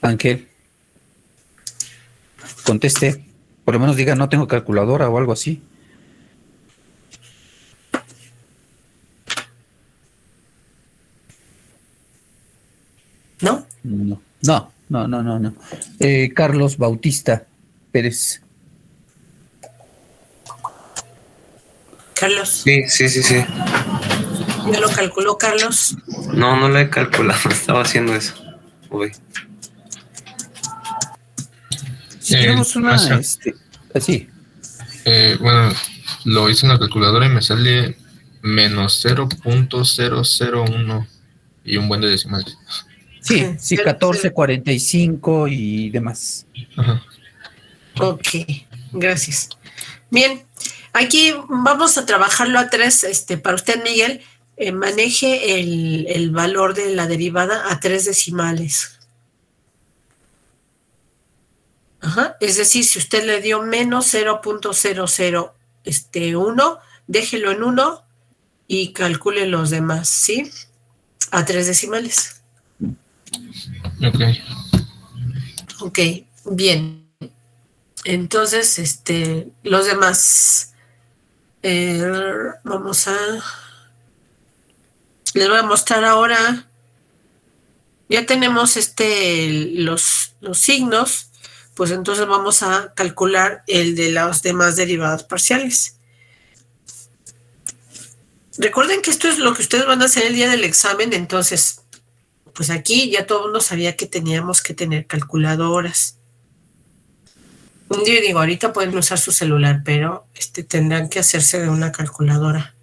Ángel. Conteste. Por lo menos diga, no tengo calculadora o algo así. ¿No? No. Carlos Bautista Pérez. Carlos. Sí. ¿Ya lo calculó, Carlos? No lo he calculado, estaba haciendo eso hoy. Si tenemos una, sí. Bueno, lo hice en la calculadora y me sale menos 0.001 y un buen de decimales. Sí, 14, 45 y demás. Ajá. Ok, gracias. Bien, aquí vamos a trabajarlo a tres, para usted, Miguel. maneje el valor de la derivada a 3 decimales. Ajá. Es decir, si usted le dio menos 0.001, déjelo en 1 y calcule los demás, ¿sí? A 3 decimales. Ok. Ok, bien. Entonces, los demás, vamos a... Les voy a mostrar ahora. Ya tenemos los signos, pues entonces vamos a calcular el de las demás derivadas parciales. Recuerden que esto es lo que ustedes van a hacer el día del examen, entonces, pues aquí ya todo el mundo sabía que teníamos que tener calculadoras. Yo digo, ahorita pueden usar su celular, pero tendrán que hacerse de una calculadora.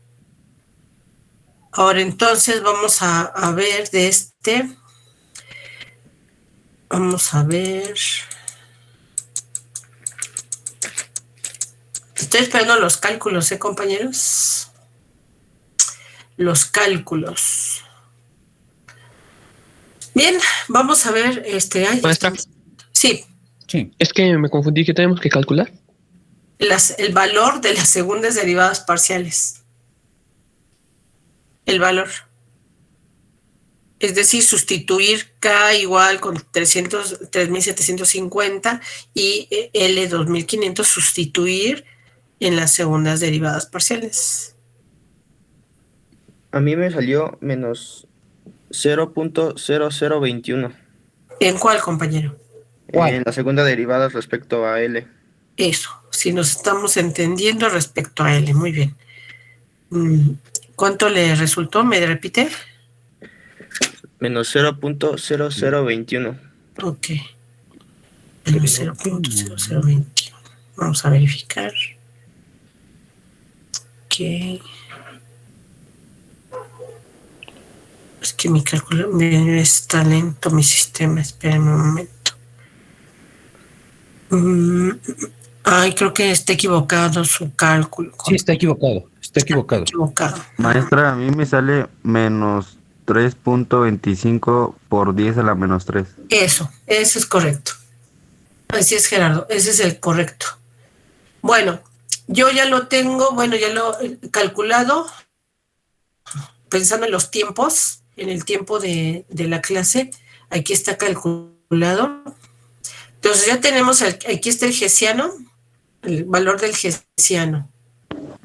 Ahora entonces vamos a ver de vamos a ver. Estoy esperando los cálculos, compañeros. Los cálculos. Bien, vamos a ver Maestra. Sí. Sí. Es que me confundí, ¿qué tenemos que calcular? El valor de las segundas derivadas parciales. El valor. Es decir, sustituir K igual con 3.750 y L 2.500 sustituir en las segundas derivadas parciales. A mí me salió menos 0.0021. ¿En cuál, compañero? En la segunda derivada respecto a L. Eso, si nos estamos entendiendo respecto a L. Muy bien. ¿Cuánto le resultó? ¿Me repite? Menos 0.0021. Ok. Menos 0.0021. Vamos a verificar. Ok. Es que mi cálculo está lento, mi sistema. Espérenme un momento. Ay, creo que está equivocado su cálculo. Sí, está equivocado. Está equivocado. Maestra, a mí me sale menos 3.25 por 10 a la menos 3. Eso es correcto. Así es, Gerardo, ese es el correcto. Bueno, yo ya lo tengo, ya lo he calculado, pensando en los tiempos, en el tiempo de la clase, aquí está calculado. Entonces ya tenemos, aquí está el hessiano, el valor del hessiano.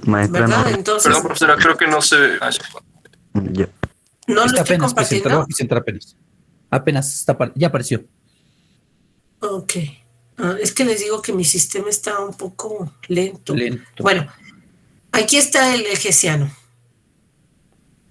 Maestra, ¿verdad? no. Entonces, Perdón, profesora, creo que no se ve. Ya. No lo Está estoy apenas compartiendo. Apenas está, ya apareció. Ok. Es que les digo que mi sistema está un poco lento. Bueno, aquí está el hessiano.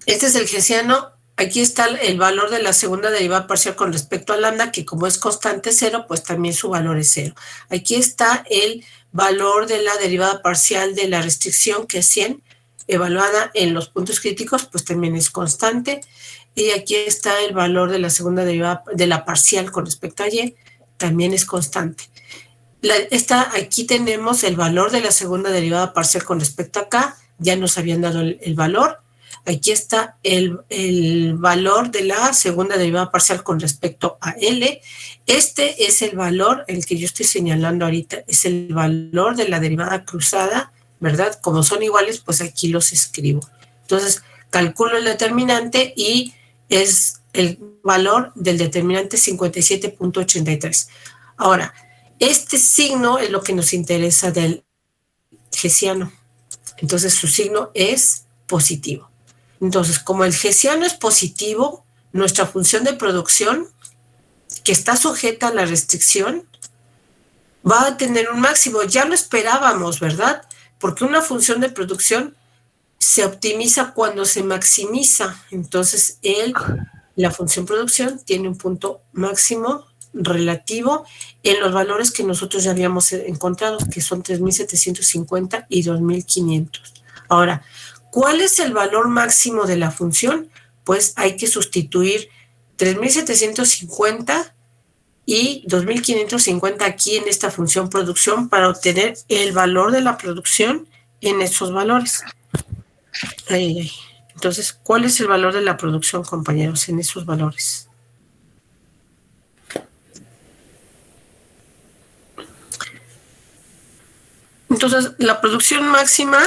Este es el hessiano. Aquí está el valor de la segunda derivada parcial con respecto a lambda, que como es constante 0, pues también su valor es 0. Aquí está el valor de la derivada parcial de la restricción, que es 100, evaluada en los puntos críticos, pues también es constante. Y aquí está el valor de la segunda derivada de la parcial con respecto a y, también es constante. Aquí tenemos el valor de la segunda derivada parcial con respecto a k, ya nos habían dado el valor. Aquí está el valor de la segunda derivada parcial con respecto a L. Este es el valor, el que yo estoy señalando ahorita, es el valor de la derivada cruzada, ¿verdad? Como son iguales, pues aquí los escribo. Entonces, calculo el determinante y es el valor del determinante 57.83. Ahora, este signo es lo que nos interesa del hessiano. Entonces, su signo es positivo. Entonces, como el hessiano es positivo, nuestra función de producción, que está sujeta a la restricción, va a tener un máximo. Ya lo esperábamos, ¿verdad? Porque una función de producción se optimiza cuando se maximiza. Entonces, la función producción tiene un punto máximo relativo en los valores que nosotros ya habíamos encontrado, que son 3.750 y 2.500. Ahora, ¿cuál es el valor máximo de la función? Pues hay que sustituir 3.750 y 2.550 aquí en esta función producción para obtener el valor de la producción en esos valores. Entonces, ¿cuál es el valor de la producción, compañeros, en esos valores? Entonces, la producción máxima,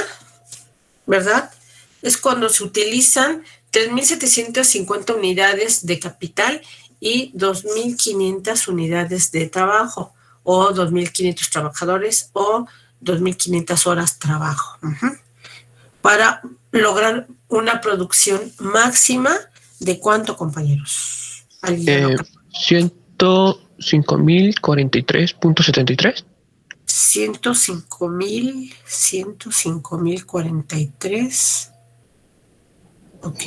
¿verdad? Es cuando se utilizan 3.750 unidades de capital y 2.500 unidades de trabajo, o 2.500 trabajadores, o 2.500 horas trabajo. Para lograr una producción máxima de ¿cuánto, compañeros? 105.043.73. 105.043. Ok.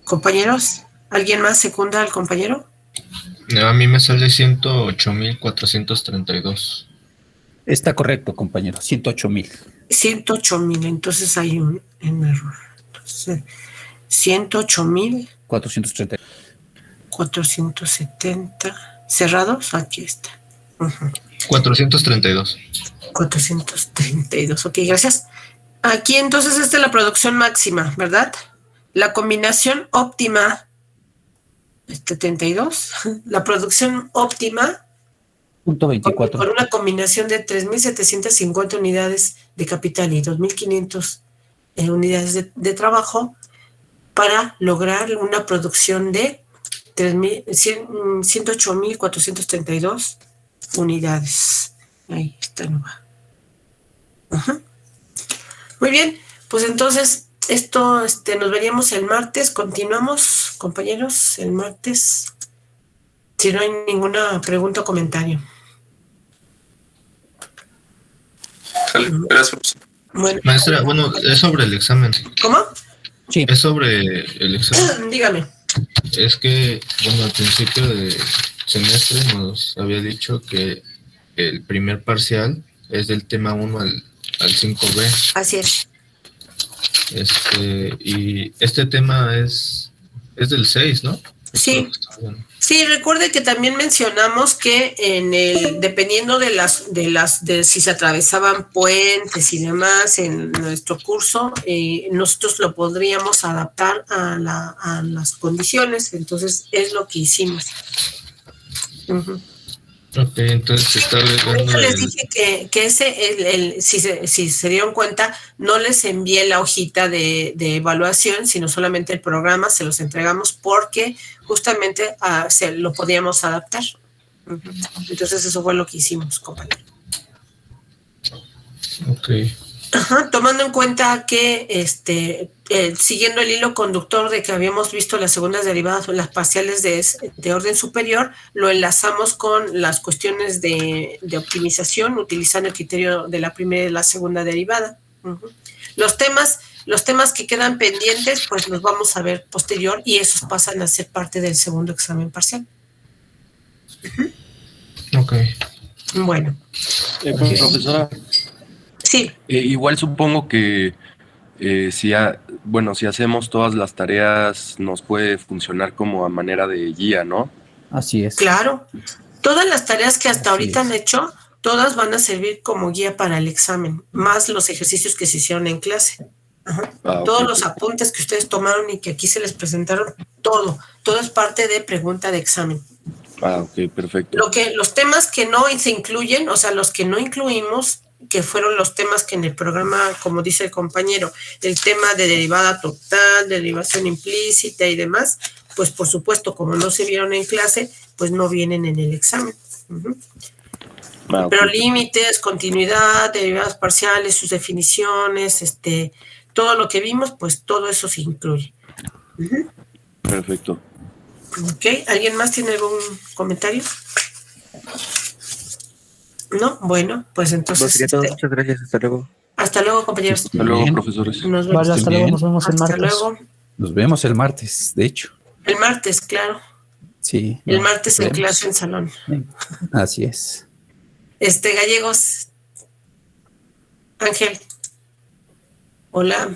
Compañeros, ¿alguien más secunda al compañero? No, a mí me sale 108.432. Está correcto, compañero. 108,000. 108,000, entonces hay un error. Entonces, 108,000. 470. ¿Cerrados? Aquí está. 432. 432. Ok, gracias. Aquí entonces esta es la producción máxima, ¿verdad? La combinación óptima, 72. La producción óptima, Punto 24. por una combinación de 3.750 unidades de capital y 2.500 unidades de trabajo, para lograr una producción de 108.432 unidades. Ahí está. Muy bien, pues entonces esto nos veríamos el martes. Continuamos, compañeros, el martes, si no hay ninguna pregunta o comentario. Gracias. Bueno. Maestra, bueno, es sobre el examen. ¿Cómo? Sí. Es sobre el examen. Dígame. Es que, bueno, al principio de semestre nos había dicho que el primer parcial es del tema 1 al 5B. Así es. Y este tema es del 6, ¿no? Sí. Sí, recuerde que también mencionamos que dependiendo de si se atravesaban puentes y demás en nuestro curso, nosotros lo podríamos adaptar a las condiciones. Entonces es lo que hicimos. Ok, entonces está hablando. Les dije que ese, si se dieron cuenta, no les envié la hojita de evaluación, sino solamente el programa, se los entregamos porque justamente se lo podíamos adaptar. Entonces eso fue lo que hicimos, compañero. Ok. Tomando en cuenta que siguiendo el hilo conductor de que habíamos visto las segundas derivadas o las parciales de orden superior, lo enlazamos con las cuestiones de optimización utilizando el criterio de la primera y la segunda derivada. Los temas que quedan pendientes, pues los vamos a ver posterior y esos pasan a ser parte del segundo examen parcial. Ok. Bueno. Profesora. Sí. Igual supongo que si hacemos todas las tareas nos puede funcionar como a manera de guía, ¿no? Así es. Claro. Todas las tareas que hasta ahorita han hecho, todas van a servir como guía para el examen, más los ejercicios que se hicieron en clase. Todos los apuntes que ustedes tomaron y que aquí se les presentaron, todo es parte de pregunta de examen. Ok, perfecto. Los temas que no se incluyen, o sea, los que no incluimos, que fueron los temas que en el programa, como dice el compañero, el tema de derivada total, derivación implícita y demás, pues por supuesto, como no se vieron en clase, pues no vienen en el examen. Pero límites, continuidad, derivadas parciales, sus definiciones, todo lo que vimos, pues todo eso se incluye. Perfecto. Ok, ¿alguien más tiene algún comentario? ¿No? Bueno, pues entonces... Muchas gracias, hasta luego. Hasta luego, compañeros. Hasta luego, profesores. Nos vemos. Vale, hasta luego, nos vemos el martes. Hasta luego. Nos vemos el martes, de hecho. El martes, claro. Sí. El martes en clase en salón. Así es. Gallegos. Ángel. Hola.